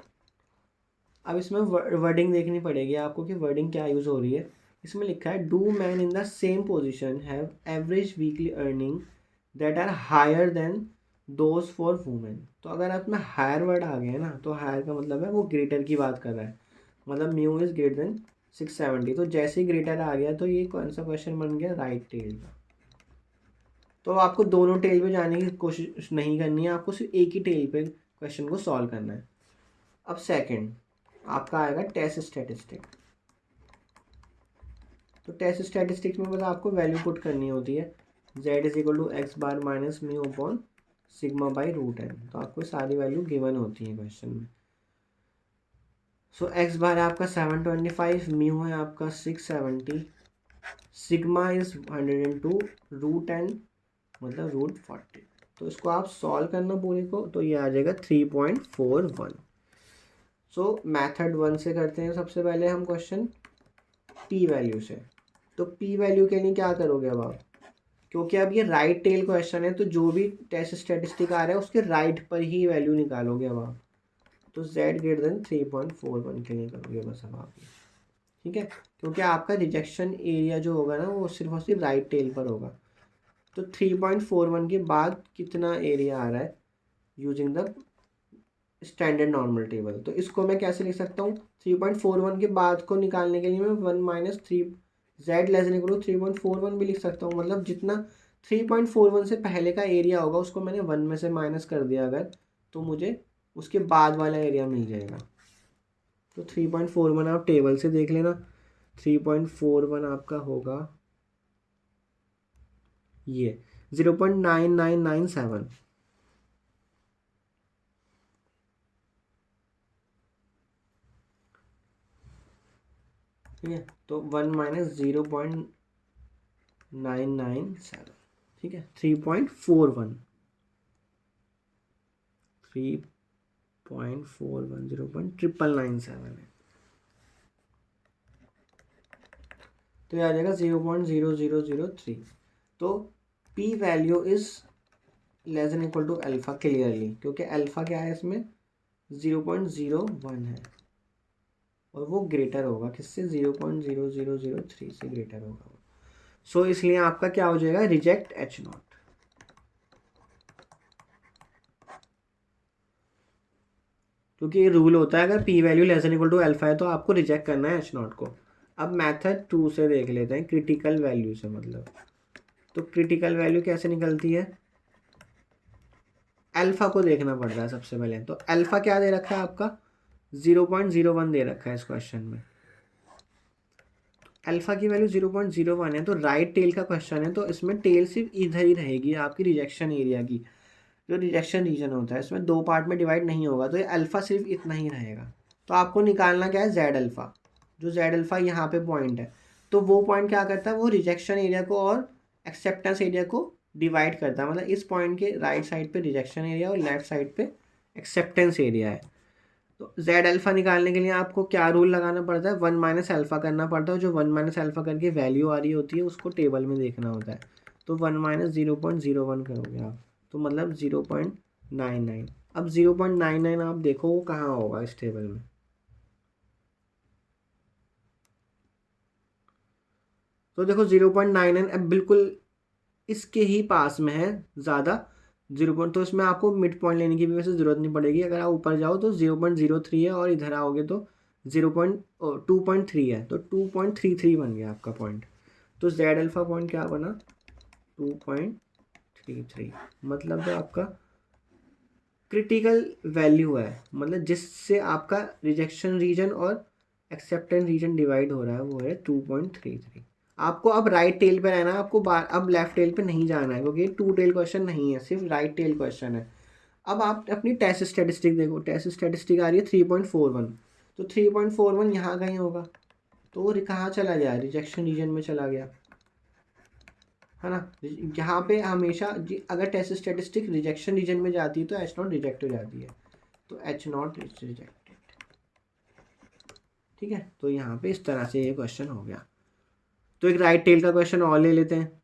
अब इसमें वर्डिंग देखनी पड़ेगी आपको कि वर्डिंग क्या यूज़ हो रही है। इसमें लिखा है do man in the same position have average weekly earning that are higher than those for women. तो अगर आप में हायर वर्ड आ गया है ना, तो हायर का मतलब है वो ग्रेटर की बात कर रहा है, मतलब म्यू इज ग्रेटर देन 670। तो जैसे ही ग्रेटर आ गया तो ये कौन सा क्वेश्चन बन गया? राइट टेल का। तो आपको दोनों टेल पे जाने की कोशिश नहीं करनी है, आपको सिर्फ एक ही टेल पे क्वेश्चन को सॉल्व करना है। अब सेकंड आपका आएगा टेस्ट स्टैटिस्टिक। तो टेस्ट स्टैटिस्टिक्स में बस आपको वैल्यू पुट करनी होती है, z is equal to x bar minus mu upon sigma by root n। तो आपको सारी वैल्यू गिवन होती है क्वेश्चन में। सो एक्स बार है आपका 725, म्यू है आपका 670, सिग्मा इज 102√10 मतलब √40। तो इसको आप सॉल्व करना पूरे को, तो ये आ जाएगा 3.41। सो मेथड 1 से करते हैं सबसे पहले हम क्वेश्चन पी वैल्यू से। तो पी वैल्यू के लिए क्या करोगे अब आप, क्योंकि अब ये राइट टेल क्वेश्चन है तो जो भी टेस्ट स्टेटिस्टिक आ रहा है उसके राइट पर ही वैल्यू निकालोगे अब आप। तो z ग्रेटर देन 3.41 के लिए करोगे बस अब आप, ठीक है, क्योंकि आपका रिजेक्शन एरिया जो होगा ना वो सिर्फ और सिर्फ राइट टेल पर होगा। तो 3.41 के बाद कितना एरिया आ रहा है using the standard normal table, तो इसको मैं कैसे लिख सकता हूँ, 3.41 के बाद को निकालने के लिए मैं 1 minus 3 z less than equal to 3.41 भी लिख सकता हूँ। मतलब जितना 3.41 से पहले का एरिया होगा उसको मैंने 1 में से माइनस कर दिया अगर, तो मुझे उसके बाद वाला एरिया मिल जाएगा। तो 3.41 आप टेबल से देख लेना, 3.41 आपका होगा ये 0.9997। ठीक है, तो 1 माइनस 0.997, ठीक है, 3.41 0.997 है, तो ये आ जाएगा 0.0003। तो p value is less than equal to alpha clearly, क्योंकि अल्फा क्या है इसमें 0.01 है और वो ग्रेटर होगा किससे, 0.0003 से ग्रेटर होगा। सो इसलिए आपका क्या हो जाएगा, रिजेक्ट H नॉट। क्योंकि ये रूल होता है अगर p value less than equal to alpha है तो आपको रिजेक्ट करना है H नॉट को। अब मेथड 2 से देख लेते हैं, क्रिटिकल वैल्यू से मतलब। तो क्रिटिकल वैल्यू कैसे निकलती है, अल्फा को देखना पड़ रहा है सबसे पहले। तो अल्फा क्या दे रखा है आपका, 0.01 दे रखा है इस क्वेश्चन में। अल्फा की वैल्यू 0.01 है, तो राइट टेल का क्वेश्चन है तो इसमें टेल सिर्फ इधर ही रहेगी आपकी रिजेक्शन एरिया की। जो रिजेक्शन रीजन होता है इसमें 2 पार्ट में डिवाइड नहीं होगा, तो ये अल्फा सिर्फ इतना ही रहेगा। तो आपको निकालना क्या है, जेड अल्फा। जो जेड अल्फा यहाँ पे पॉइंट है, तो वो पॉइंट क्या करता है, वो रिजेक्शन एरिया को और एक्सेप्टेंस एरिया को डिवाइड करता है। मतलब इस पॉइंट के राइट साइड पे रिजेक्शन एरिया और लेफ्ट साइड पे एक्सेप्टेंस एरिया है। तो जेड अल्फा निकालने के लिए आपको क्या रूल लगाना पड़ता है, 1 माइनस अल्फा करना पड़ता है। जो 1 माइनस अल्फा करके वैल्यू आ रही होती है उसको टेबल में देखना होता है। तो 1 माइनस 0.01 करोगे आप, तो मतलब 0.99। अब 0.99 आप देखो वो कहाँ होगा इस टेबल में। तो देखो 0.99 अब बिल्कुल इसके ही पास में है ज़्यादा 0 तो इसमें आपको मिड पॉइंट लेने की भी वैसे ज़रूरत नहीं पड़ेगी। अगर आप ऊपर जाओ तो 0.03 है और इधर आओगे तो 2.3 है, तो 2.33 बन गया आपका पॉइंट। तो जेड अल्फा पॉइंट क्या बना, 2.33। मतलब जो आपका क्रिटिकल वैल्यू है, मतलब जिससे आपका रिजेक्शन रीजन और एक्सेप्टेंस रीजन डिवाइड हो रहा है, वो है 2.33। आपको अब राइट टेल पे रहना है, आपको अब लेफ्ट टेल पे नहीं जाना है, क्योंकि टू टेल क्वेश्चन नहीं है, सिर्फ राइट टेल क्वेश्चन है। अब आप अपनी टेस्ट स्टेटिस्टिक देखो, टेस्ट स्टेटिस्टिक आ रही है 3.41, तो 3.41 यहाँ कहीं होगा, तो वो कहाँ चला गया, रिजेक्शन रीजन में चला गया, है ना। यहाँ पे हमेशा अगर टेस्ट स्टेटिस्टिक रिजेक्शन रीजन में जाती है तो H नॉट रिजेक्ट हो जाती है, तो H नॉट रिजेक्टेड। ठीक है, तो यहाँ पे इस तरह से ये क्वेश्चन हो गया। तो एक राइट टेल का क्वेश्चन और ले लेते हैं।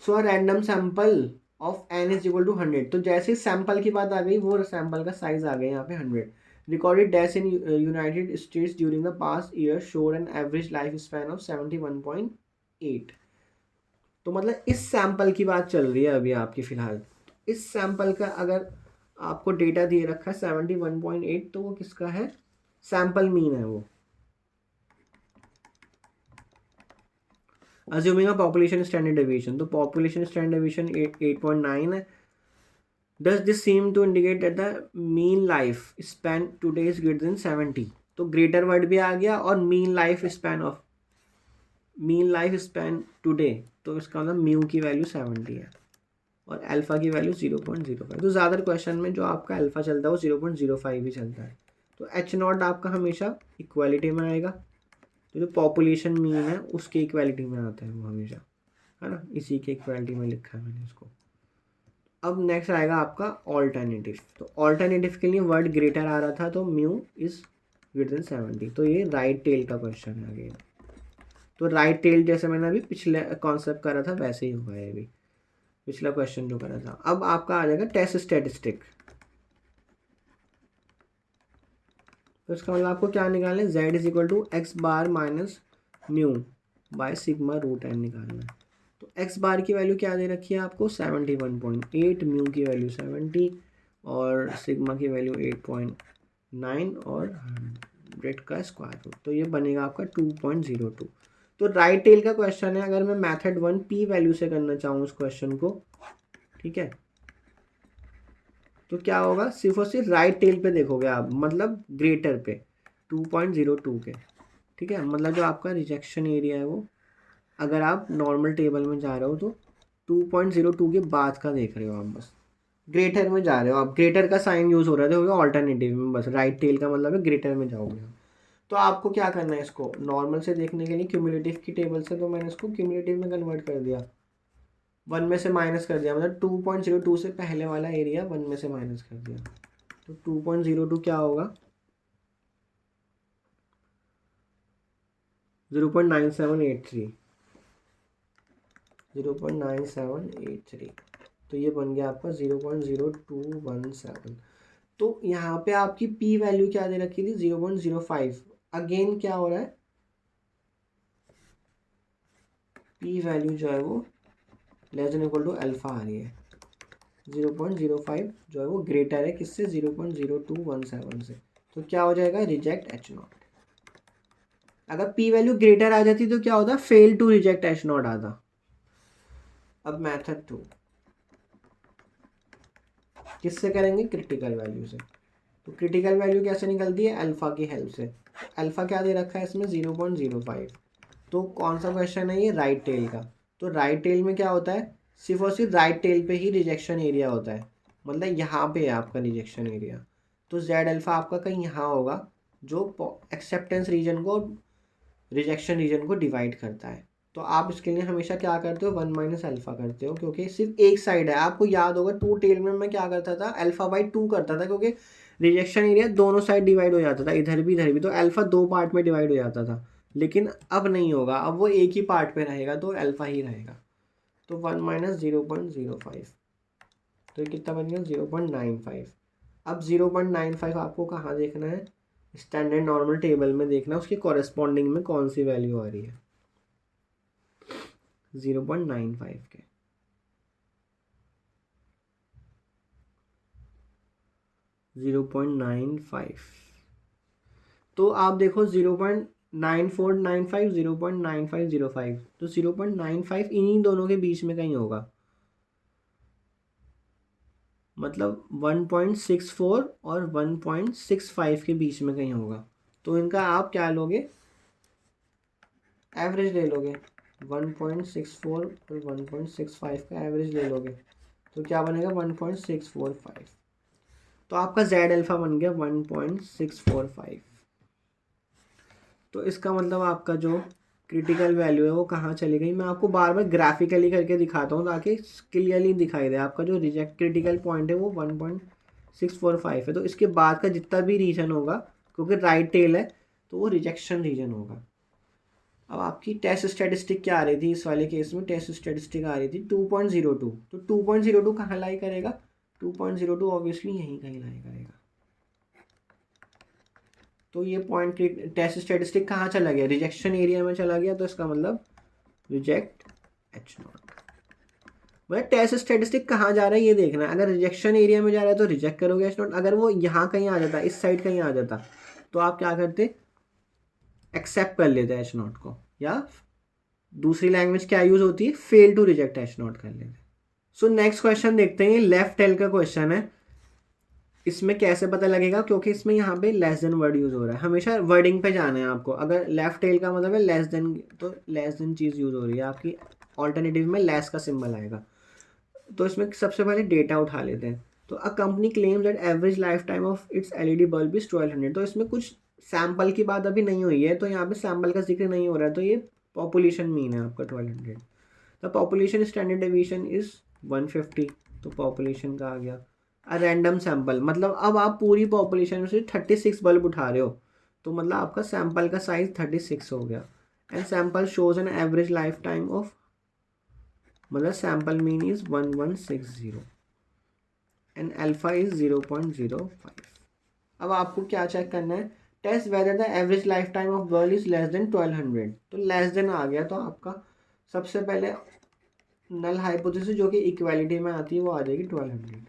So a random sample of n is equal to 100। तो जैसे सैंपल की बात आ गई, वो सैंपल का साइज आ गया यहाँ पे 100। Recorded deaths in United states during the past year showed N average life span of 71.8। तो मतलब इस सैंपल की बात चल रही है अभी आपकी फ़िलहाल। इस सैंपल का अगर आपको डेटा दिए रखा है 71.8, तो वो किसका है, सैंपल मीन है वो। Assuming a population standard deviation, तो पॉपुलेशन स्टैंडर्ड डेविएशन 8.9 है। Does this seem to indicate that the mean life span today is greater than 70। तो ग्रेटर वर्ड भी आ गया और मीन लाइफ स्पैन टुडे, तो इसका मतलब म्यू की वैल्यू 70 है और अल्फा की वैल्यू 0.05। तो ज़्यादातर क्वेश्चन में जो आपका अल्फा चलता है वो 0.05 ही चलता है। तो H नॉट आपका हमेशा इक्वालिटी में आएगा। तो जो पॉपुलेशन मीन है उसके इक्वालिटी में आता है वो हमेशा, है ना, इसी के इक्वालिटी में लिखा है मैंने इसको। अब नेक्स्ट आएगा आपका ऑल्टरनेटिव। तो ऑल्टरनेटिव के लिए वर्ड ग्रेटर आ रहा था, तो म्यू इज ग्रेटर देन 70। तो ये राइट टेल का क्वेश्चन है अगेन। तो राइट टेल जैसे मैंने अभी पिछले कॉन्सेप्ट करा था वैसे ही होगा ये भी, पिछला क्वेश्चन जो करा था। अब आपका आ जाएगा टेस्ट स्टैटिस्टिक। तो इसका मतलब आपको क्या निकालना है, z is equal to x bar minus mu by sigma root n निकालना है। तो एक्स बार की वैल्यू क्या दे रखी है आपको 71.8, म्यू की वैल्यू 70 और सिग्मा की वैल्यू 8.9 और 100 का स्क्वायर रूट। तो ये बनेगा आपका 2.02। तो राइट टेल का क्वेश्चन है। अगर मैं मेथड 1 पी वैल्यू से करना चाहूँ उस क्वेश्चन को, ठीक है, तो क्या होगा, सिर्फ और सिर्फ राइट टेल पे देखोगे आप, मतलब ग्रेटर पे 2.02 के, ठीक है। मतलब जो आपका रिजेक्शन एरिया है वो, अगर आप नॉर्मल टेबल में जा रहे हो तो 2.02 के बाद का देख रहे हो आप, बस ग्रेटर में जा रहे हो आप, ग्रेटर का साइन यूज़ हो रहा है ऑल्टरनेटिव में, बस राइट टेल का मतलब है ग्रेटर में जाओगे आप। तो आपको क्या करना है, इसको नॉर्मल से देखने के लिए क्यूमुलेटिव की टेबल से, तो मैंने इसको क्यूमुलेटिव में कन्वर्ट कर दिया, 1 में से माइनस कर दिया, मतलब 2.02 से पहले वाला एरिया 1 में से माइनस कर दिया। तो 2.02 क्या होगा, 0.9783, 0.9783। तो ये बन गया आपका 0.0217। तो यहाँ पे आपकी पी वैल्यू क्या दे रखी थी, 0.05। अगेन क्या हो रहा है, पी वैल्यू जो है वो less than equal to alpha आ रही है। 0.05 जो है वो ग्रेटर है किससे, 0.0217 से। तो क्या हो जाएगा, रिजेक्ट एच नॉट। अगर पी वैल्यू ग्रेटर आ जाती तो क्या होता, fail to reject H naught आता। अब मेथड 2 किससे करेंगे, क्रिटिकल वैल्यू से। तो क्रिटिकल वैल्यू कैसे निकलती है, अल्फा की हेल्प से। अल्फा क्या दे रखा है इसमें, 0.05। तो कौन सा क्वेश्चन है ये, राइट टेल का। तो राइट टेल में क्या होता है, सिर्फ और सिर्फ राइट टेल पे ही रिजेक्शन एरिया होता है, मतलब यहाँ पे है आपका रिजेक्शन एरिया। तो जेड अल्फा आपका कहीं यहाँ होगा, जो एक्सेप्टेंस रीजन को रिजेक्शन रीजन को डिवाइड करता है। तो आप इसके लिए हमेशा क्या करते हो, 1 माइनस अल्फा करते हो, क्योंकि सिर्फ एक साइड है। आपको याद होगा 2 टेल में मैं क्या करता था, अल्फा बाई 2 करता था, क्योंकि रिजेक्शन एरिया दोनों साइड डिवाइड हो जाता था, इधर भी इधर भी, तो अल्फा 2 पार्ट में डिवाइड हो जाता था। लेकिन अब नहीं होगा, अब वो एक ही पार्ट पे रहेगा, तो अल्फा ही रहेगा। तो 1 माइनस 0.05, तो ये कितना बन गया, 0.95। अब 0.95 आपको कहाँ देखना है, स्टैंडर्ड नॉर्मल टेबल में देखना है, उसके कॉरेस्पॉन्डिंग में कौन सी वैल्यू आ रही है, 0.95 के। तो आप देखो 0.9495, 0.9505, तो 0.95 इन्हीं दोनों के बीच में कहीं होगा, मतलब 1.64 और 1.65 के बीच में कहीं होगा। तो इनका आप क्या लोगे, एवरेज ले लोगे, 1.64 और 1.65 का एवरेज ले लोगे, तो क्या बनेगा 1.645। तो आपका जेड अल्फा बन गया 1.645। तो इसका मतलब आपका जो क्रिटिकल वैल्यू है वो कहाँ चली गई, मैं आपको बार बार ग्राफिकली करके दिखाता हूँ ताकि क्लियरली दिखाई दे। आपका जो रिजेक्ट क्रिटिकल पॉइंट है वो 1.645 है, तो इसके बाद का जितना भी रीजन होगा, क्योंकि राइट टेल है तो वो रिजेक्शन रीजन होगा। अब आपकी टेस्ट स्टैटिस्टिक क्या आ रही थी, इस वाले केस में टेस्ट स्टैटिस्टिक आ रही थी 2.02। तो 2.02 कहाँ लाई करेगा, 2.02 ऑब्वियसली यहीं कहीं लाई करेगा। तो ये पॉइंट टेस्ट स्टैटिस्टिक कहाँ चला गया, रिजेक्शन एरिया में चला गया, तो इसका मतलब रिजेक्ट एच नॉट। मतलब टेस्ट स्टैटिस्टिक कहाँ जा रहा है ये देखना है। अगर रिजेक्शन एरिया में जा रहा है तो रिजेक्ट करोगे एच नॉट, अगर वो यहाँ कहीं आ जाता, इस साइड कहीं आ जाता, तो आप क्या करते, एक्सेप्ट कर लेते एच नॉट को, या दूसरी लैंग्वेज क्या यूज होती है, fail to reject H naught कर लेते। सो नेक्स्ट क्वेश्चन देखते हैं, लेफ्ट एल का क्वेश्चन है। इसमें कैसे पता लगेगा, क्योंकि इसमें यहाँ पे लेस देन वर्ड यूज हो रहा है, हमेशा वर्डिंग पे जाना है आपको। अगर लेफ्ट टेल का मतलब है लेस देन, तो लेस देन चीज़ यूज हो रही है आपकी, ऑल्टरनेटिव में लेस का सिंबल आएगा। तो इसमें सबसे पहले डेटा उठा लेते हैं। तो a company claims that average life time of its LED bulb is 1200। तो इसमें कुछ सैंपल की बात अभी नहीं हुई है, तो यहाँ पे सैंपल का जिक्र नहीं हो रहा है, तो ये पॉपुलेशन मीन है आपका 1200। The population standard deviation is 150, तो पॉपुलेशन का आ गया। अ रैंडम सैंपल मतलब अब आप पूरी पॉपुलेशन में से 36 बल्ब उठा रहे हो, तो मतलब आपका सैंपल का साइज 36 हो गया। And sample shows an average life time of, मतलब sample mean is 1160 and alpha is 0.05। अब आपको क्या चेक करना है, test whether the average life time of girl is less than 1200, तो लेस देन आ गया, तो आपका सबसे पहले नल हाइपोथेसिस जो कि इक्वालिटी में आती है वो आ जाएगी 1200,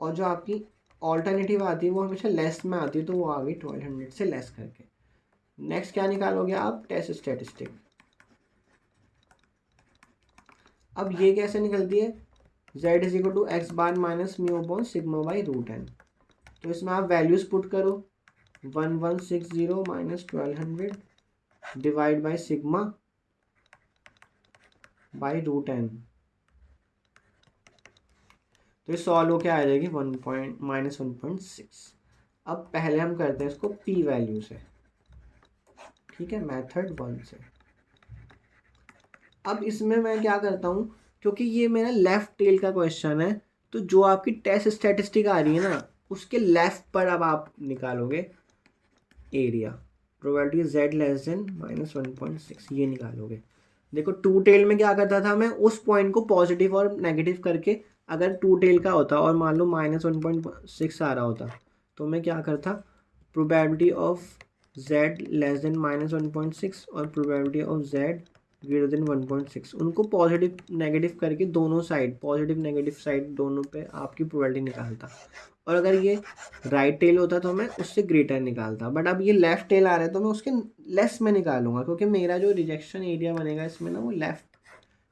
और जो आपकी ऑल्टरनेटिव आती है वो हमेशा लेस में आती है, तो वो आ गई 1200 से लेस करके। नेक्स्ट क्या निकालोगे आप, टेस्ट स्टैटिस्टिक। अब ये कैसे निकलती है, z is equal to x bar minus mu upon sigma by root n. तो इसमें आप वैल्यूज पुट करो, 1160 माइनस 1200 divide by sigma by root n, तो ये सॉल्व होके आ जाएगी -1.6। अब पहले हम करते हैं इसको p वैल्यू से, ठीक है, मेथड 1 से। अब इसमें मैं क्या करता हूँ, क्योंकि ये मेरा लेफ्ट टेल का क्वेश्चन है, तो जो आपकी टेस्ट स्टैटिस्टिक आ रही है ना, उसके लेफ्ट पर अब आप निकालोगे area, probability z less then -1.6, ये निकालोगे। देखो टू टेल में क्या करता था मैं, उस पॉइंट को पॉजिटिव और नेगेटिव करके, अगर टू टेल का होता और मान लो -1.6 आ रहा होता, तो मैं क्या करता, probability of z less then -1.6 और probability of z greater than 1.6, उनको पॉजिटिव नेगेटिव करके दोनों साइड, पॉजिटिव नेगेटिव साइड दोनों पे आपकी प्रोबेबिलिटी निकालता। और अगर ये राइट टेल होता तो मैं उससे ग्रेटर निकालता, बट अब ये लेफ्ट टेल आ रहा है तो मैं उसके लेस में निकालूंगा, क्योंकि मेरा जो रिजेक्शन एरिया बनेगा इसमें ना, वो लेफ्ट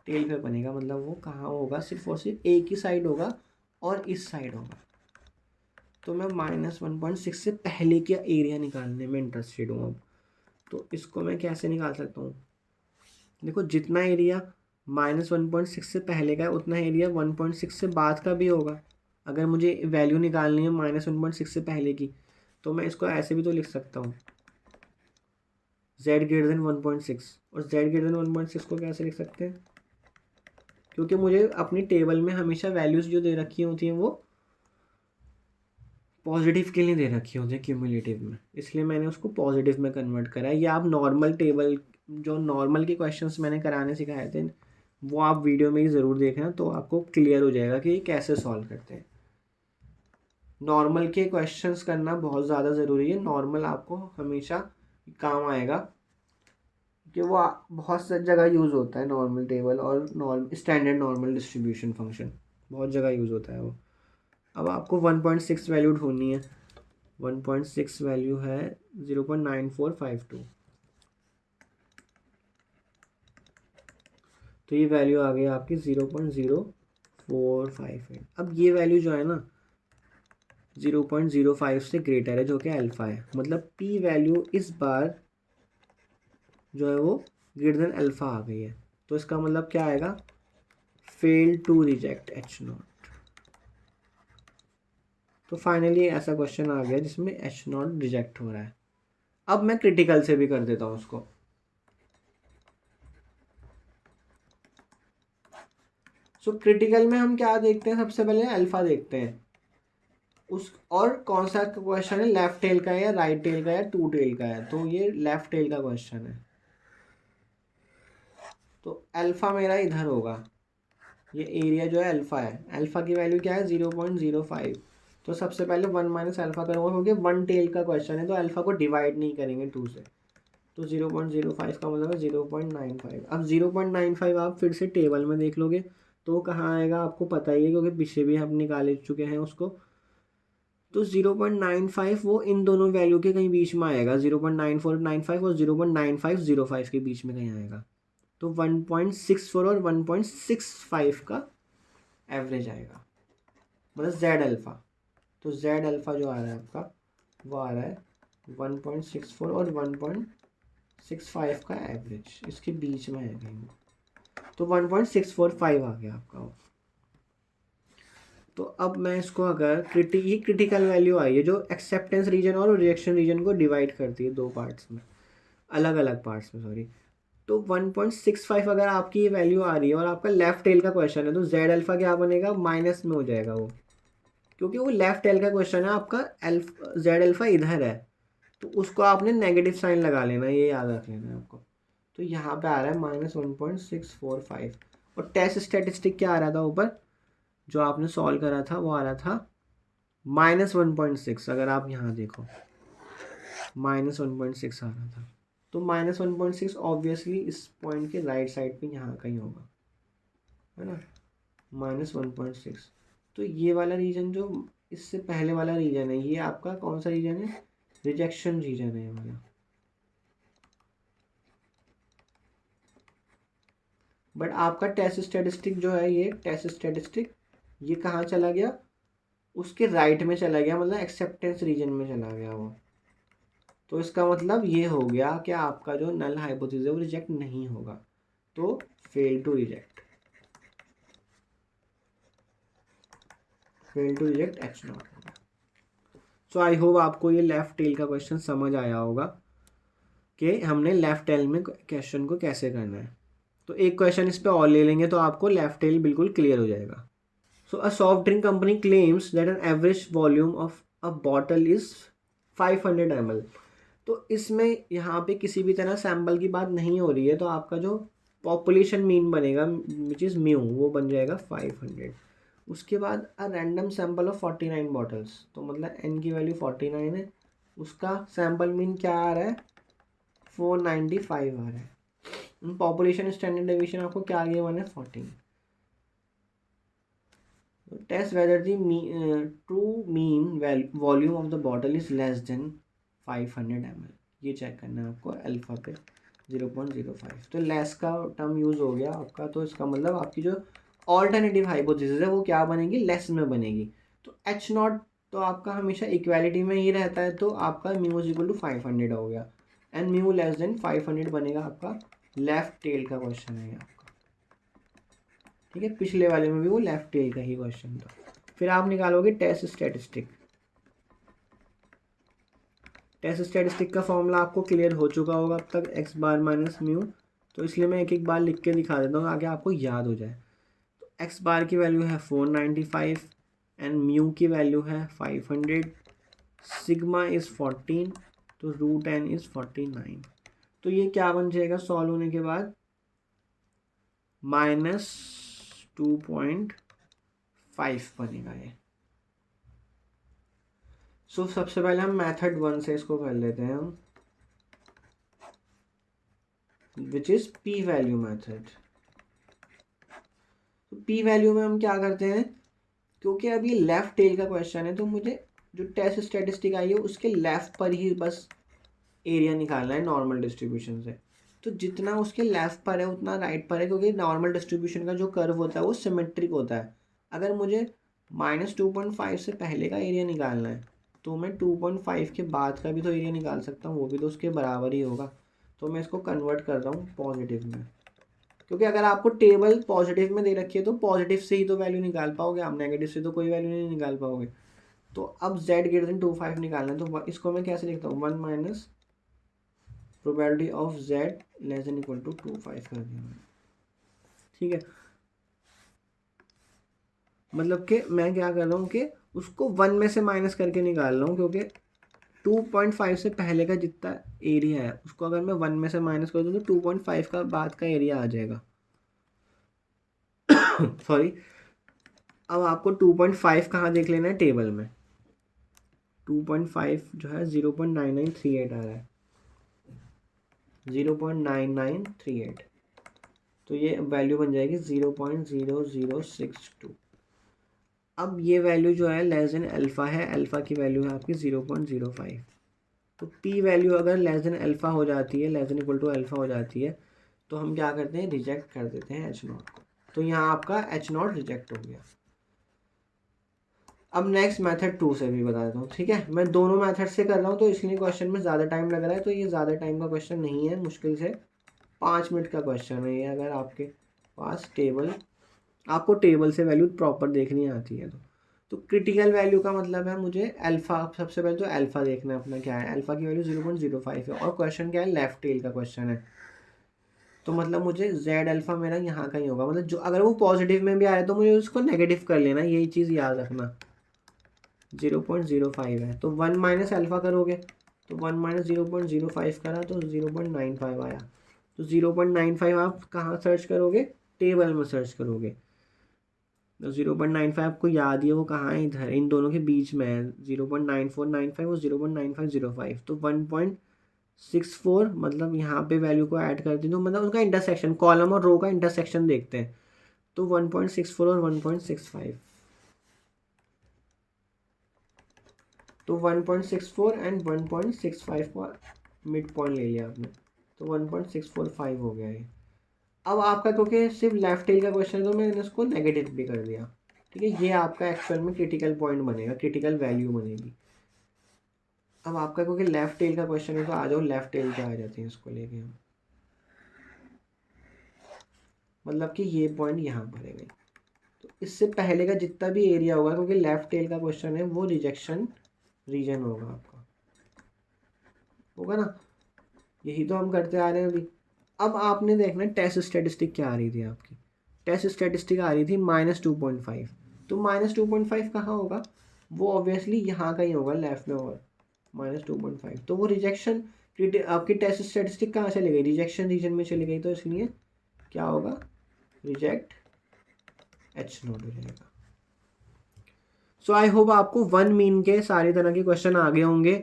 टेल पे बनेगा, मतलब वो कहाँ होगा, सिर्फ और सिर्फ एक ही साइड होगा और इस साइड होगा। तो मैं -1.6 से पहले का एरिया निकालने में इंटरेस्टेड हूँ अब। तो इसको मैं कैसे निकाल सकता हूँ, देखो जितना एरिया -1.6 से पहले का है उतना एरिया 1.6 से बाद का भी होगा। अगर मुझे वैल्यू निकालनी है -1.6 से पहले की, तो मैं इसको ऐसे भी तो लिख सकता हूँ, z ग्रेटर देन 1.6, और z ग्रेटर देन 1.6 को कैसे लिख सकते हैं, क्योंकि मुझे अपनी टेबल में हमेशा वैल्यूज़ जो दे रखी होती हैं वो पॉजिटिव के लिए दे रखी होती है क्यूमुलेटिव में, इसलिए मैंने उसको पॉजिटिव में कन्वर्ट करा है। ये आप नॉर्मल टेबल, जो नॉर्मल के क्वेश्चंस मैंने कराने सिखाए थे, वो आप वीडियो में ही ज़रूर देखना, तो आपको क्लियर हो जाएगा कि ये कैसे सॉल्व करते हैं। नॉर्मल के क्वेश्चंस करना बहुत ज़्यादा ज़रूरी है, नॉर्मल आपको हमेशा काम आएगा, कि वो बहुत सी जगह यूज़ होता है नॉर्मल टेबल, और स्टैंडर्ड नॉर्मल डिस्ट्रीब्यूशन फंक्शन बहुत जगह यूज़ होता है वो। अब आपको 1.6 वैल्यू ढूंढनी है, 1.6 वैल्यू है 0.9452, तो ये वैल्यू आ गई आपकी 0.0458। अब ये वैल्यू जो है ना 0.05 से ग्रेटर है, जो कि अल्फा है, मतलब p वैल्यू इस बार जो है वो ग्रेटर देन अल्फा आ गई है, तो इसका मतलब क्या आएगा, फेल टू रिजेक्ट H0। तो फाइनली ऐसा क्वेश्चन आ गया जिसमें H0 रिजेक्ट हो रहा है। अब मैं क्रिटिकल से भी कर देता हूँ उसको। सो क्रिटिकल में हम क्या देखते हैं, सबसे पहले अल्फा देखते हैं उस, और कौन सा क्वेश्चन है, लेफ्ट टेल का है या राइट टेल का या टू टेल का है, तो ये लेफ्ट टेल का क्वेश्चन है, तो अल्फा मेरा इधर होगा, ये एरिया जो है अल्फा है, अल्फा की वैल्यू क्या है 0.05, तो सबसे पहले 1 माइनस अल्फा करूँगा, क्योंकि वन टेल का क्वेश्चन है तो अल्फा को डिवाइड नहीं करेंगे 2 से, तो 0.05 का मतलब है 0.95। अब 0.95 आप फिर से टेबल में देख लोगे तो कहाँ आएगा आपको पता ही है, क्योंकि पीछे भी हम निकाल चुके हैं उसको। तो 0.95 वो इन दोनों वैल्यू के कहीं बीच में आएगा, 0.9495 और 0.9505 के बीच में कहीं आएगा, तो 1.64 और 1.65 का एवरेज आएगा, मतलब जेड अल्फ़ा। तो जेड अल्फ़ा जो आ रहा है आपका, वो आ रहा है 1.64 और 1.65 का एवरेज, इसके बीच में है कहीं, तो 1.645 आ गया आपका वो। तो अब मैं इसको अगर क्रिटिकल वैल्यू आई है जो एक्सेप्टेंस रीजन और रिजेक्शन रीजन को डिवाइड करती है दो पार्ट्स में, अलग अलग पार्ट्स में, सॉरी। तो 1.65 अगर आपकी ये वैल्यू आ रही है और आपका लेफ्ट टेल का क्वेश्चन है, तो जेड अल्फा क्या बनेगा, माइनस में हो जाएगा वो, क्योंकि वो लेफ्ट टेल का क्वेश्चन है, आपका जेड अल्फा इधर है, तो उसको आपने नेगेटिव साइन लगा लेना, ये याद रख लेना है आपको। तो यहाँ पे आ रहा है -1.645 और टेस्ट स्टेटिस्टिक क्या आ रहा था ऊपर जो आपने सॉल्व करा था, वो आ रहा था -1.6। अगर आप यहाँ देखो -1.6 आ रहा था, तो -1.6 ऑब्वियसली इस पॉइंट के राइट साइड पे यहाँ कहीं होगा, है ना, -1.6। तो ये वाला रीजन जो इससे पहले वाला रीजन है, ये आपका कौन सा रीजन है, रिजेक्शन रीजन है ये वाला। बट आपका टेस्ट स्टैटिस्टिक जो है, ये टेस्ट स्टैटिस्टिक ये कहाँ चला गया, उसके राइट में चला गया, मतलब एक्सेप्टेंस रीजन में चला गया वो। तो इसका मतलब ये हो गया कि आपका जो नल हाइपोथेसिस है वो रिजेक्ट नहीं होगा, तो fail to reject H naught होगा। सो आई होप आपको ये लेफ्ट टेल का क्वेश्चन समझ आया होगा कि हमने लेफ्ट टेल में क्वेश्चन को कैसे करना है। तो एक क्वेश्चन इस पे और ले लेंगे तो आपको लेफ्ट टेल बिल्कुल क्लियर हो जाएगा। So a soft drink company claims that an average volume of a bottle is 500 ml। तो इसमें यहाँ पे किसी भी तरह सैम्पल की बात नहीं हो रही है, तो आपका जो पॉपुलेशन मीन बनेगा विच इज़ म्यू, वो बन जाएगा 500। उसके बाद अ रैंडम सैम्पल ऑफ 49 बॉटल्स, तो मतलब एन की वैल्यू 49 है, उसका सैम्पल मीन क्या आ रहा है, 495 आ रहा है। पॉपुलेशन स्टैंडर्ड डेविएशन आपको क्या आगे वन है, 14। Test whether the true mean volume of the bottle is less than 500 ml, ये चेक करना है आपको अल्फा पे 0.05। तो लेस का टर्म यूज़ हो गया आपका, तो इसका मतलब आपकी जो ऑल्टरनेटिव हाइपोथेसिस है वो क्या बनेगी, लेस में बनेगी। तो एच नॉट तो आपका हमेशा इक्वालिटी में ही रहता है, तो आपका म्यू इज इक्वल टू 500 हो गया, एंड म्यू लेस देन 500 बनेगा आपका लेफ्ट टेल का क्वेश्चन है आपका। ठीक है, पिछले वाले में भी वो लेफ्ट टेल का ही क्वेश्चन था। फिर आप निकालोगे टेस्ट स्टैटिस्टिक। टेस्ट स्टैटिस्टिक का फॉर्मूला आपको क्लियर हो चुका होगा अब तक, एक्स बार माइनस म्यू, तो इसलिए मैं एक एक बार लिख के दिखा देता हूँ आगे आपको याद हो जाए। तो एक्स बार की वैल्यू है 495 एंड म्यू की वैल्यू है 500, सिग्मा इज़ 14, तो रूट एन इज़ 49। तो ये क्या बन जाएगा सॉल्व होने के बाद, -2.5 बनेगा ये। सो सबसे पहले हम मेथड 1 से इसको कर लेते हैं हम, which is P value method. तो पी वैल्यू में हम क्या करते हैं, क्योंकि अभी लेफ्ट टेल का क्वेश्चन है, तो मुझे जो टेस्ट स्टैटिस्टिक आई है उसके लेफ्ट पर ही बस एरिया निकालना है नॉर्मल डिस्ट्रीब्यूशन से। तो जितना उसके लेफ्ट पर है उतना राइट पर है, क्योंकि नॉर्मल डिस्ट्रीब्यूशन का जो कर्व होता है वो सिमेट्रिक होता है। अगर मुझे -2.5 से पहले का एरिया निकालना है, तो मैं 2.5 के बाद का भी तो एरिया निकाल सकता हूँ, वो भी तो उसके बराबर ही होगा। तो मैं इसको कन्वर्ट कर रहा हूँ पॉजिटिव में, क्योंकि अगर आपको टेबल पॉजिटिव में दे रखी है तो पॉजिटिव से ही तो वैल्यू निकाल पाओगे आप, नेगेटिव से तो कोई वैल्यू नहीं निकाल पाओगे। तो अब z ग्रेटर देन 2.5 निकालना है, तो इसको मैं कैसे लिखता हूँ, 1 minus probability of z less than equal to 2.5 कर दिया मैंने। ठीक है, मतलब कि मैं क्या कर रहा हूँ कि उसको 1 में से माइनस करके निकाल रहा हूँ, क्योंकि 2.5 से पहले का जितना एरिया है उसको अगर मैं 1 में से माइनस कर दूँ तो 2.5 का बाद का एरिया आ जाएगा। सॉरी, अब आपको 2.5 कहाँ देख लेना है, टेबल में। 2.5 जो है 0.9938 आ रहा है, 0.9938, तो ये वैल्यू बन जाएगी 0.0062। अब ये वैल्यू जो है लेस देन अल्फ़ा है, अल्फ़ा की वैल्यू है आपकी 0.05। तो पी वैल्यू अगर लेस देन अल्फ़ा हो जाती है, less than equal to alpha हो जाती है, तो हम क्या करते हैं, रिजेक्ट कर देते हैं एच नॉट को। तो यहाँ आपका एच नॉट रिजेक्ट हो गया। अब नेक्स्ट मेथड 2 से भी बता देता हूँ। ठीक है, मैं दोनों मेथड से कर रहा हूँ, तो इसलिए क्वेश्चन में ज़्यादा टाइम लग रहा है, तो ये ज़्यादा टाइम का क्वेश्चन नहीं है, मुश्किल से 5 मिनट का क्वेश्चन है ये। अगर आपके पास टेबल, आपको टेबल से वैल्यू प्रॉपर देखनी आती है तो तो क्रिटिकल वैल्यू का मतलब है मुझे अल्फ़ा, सबसे पहले तो अल्फ़ा देखना है अपना क्या है, अल्फ़ा की वैल्यू 0.05 है और क्वेश्चन क्या है, लेफ्ट टेल का क्वेश्चन है। तो मतलब मुझे जेड अल्फ़ा मेरा यहाँ का ही होगा, मतलब जो अगर वो पॉजिटिव में भी आ रहा है तो मुझे उसको नेगेटिव कर लेना, यही चीज़ याद रखना। 0.05 है तो 1 माइनस अल्फ़ा करोगे तो 1 माइनस 0.05 करा तो 0.95 आया। तो 0.95 आप कहाँ सर्च करोगे, टेबल में सर्च करोगे। तो 0.95 आपको याद ही है वो कहाँ है, इधर इन दोनों के बीच में है। 0.9495 और 0.9505 तो 1.64 मतलब यहाँ पे वैल्यू को ऐड कर दी तो मतलब उनका इंटरसेक्शन, कॉलम और रो का इंटरसेक्शन देखते हैं। तो 1.64 और 1.65 तो 1.64 एंड 1.65 का मिड पॉइंट ले लिया आपने तो 1.645 हो गया है। अब आपका क्योंकि सिर्फ लेफ्ट टेल का क्वेश्चन है तो मैंने इसको नेगेटिव भी कर दिया। ठीक है, ये आपका एक्चुअल में क्रिटिकल पॉइंट बनेगा, क्रिटिकल वैल्यू बनेगी। अब आपका क्योंकि लेफ्ट टेल का क्वेश्चन है तो आ जाओ लेफ्ट टेल पे आ जाते हैं इसको लेके हम, मतलब कि ये पॉइंट यहाँ पर है। तो इससे पहले का जितना भी एरिया होगा क्योंकि लेफ्ट टेल का क्वेश्चन है वो रिजेक्शन रीजन होगा आपका, होगा ना, यही तो हम करते आ रहे हैं अभी। अब आपने देखना टेस्ट स्टेटिस्टिक क्या आ रही थी आपकी, टेस्ट स्टेटिस्टिक आ रही थी -2.5। तो -2.5 कहाँ होगा, वो ऑब्वियसली यहाँ का ही होगा लेफ्ट में, और -2.5 तो वो रिजेक्शन, आपकी टेस्ट स्टेटिस्टिक कहाँ चली गई, रिजेक्शन रीजन में चली गई, तो इसलिए क्या होगा, रिजेक्ट H नोट हो जाएगा। सो आई होप आपको वन मीन के सारे तरह के क्वेश्चन आ गए होंगे,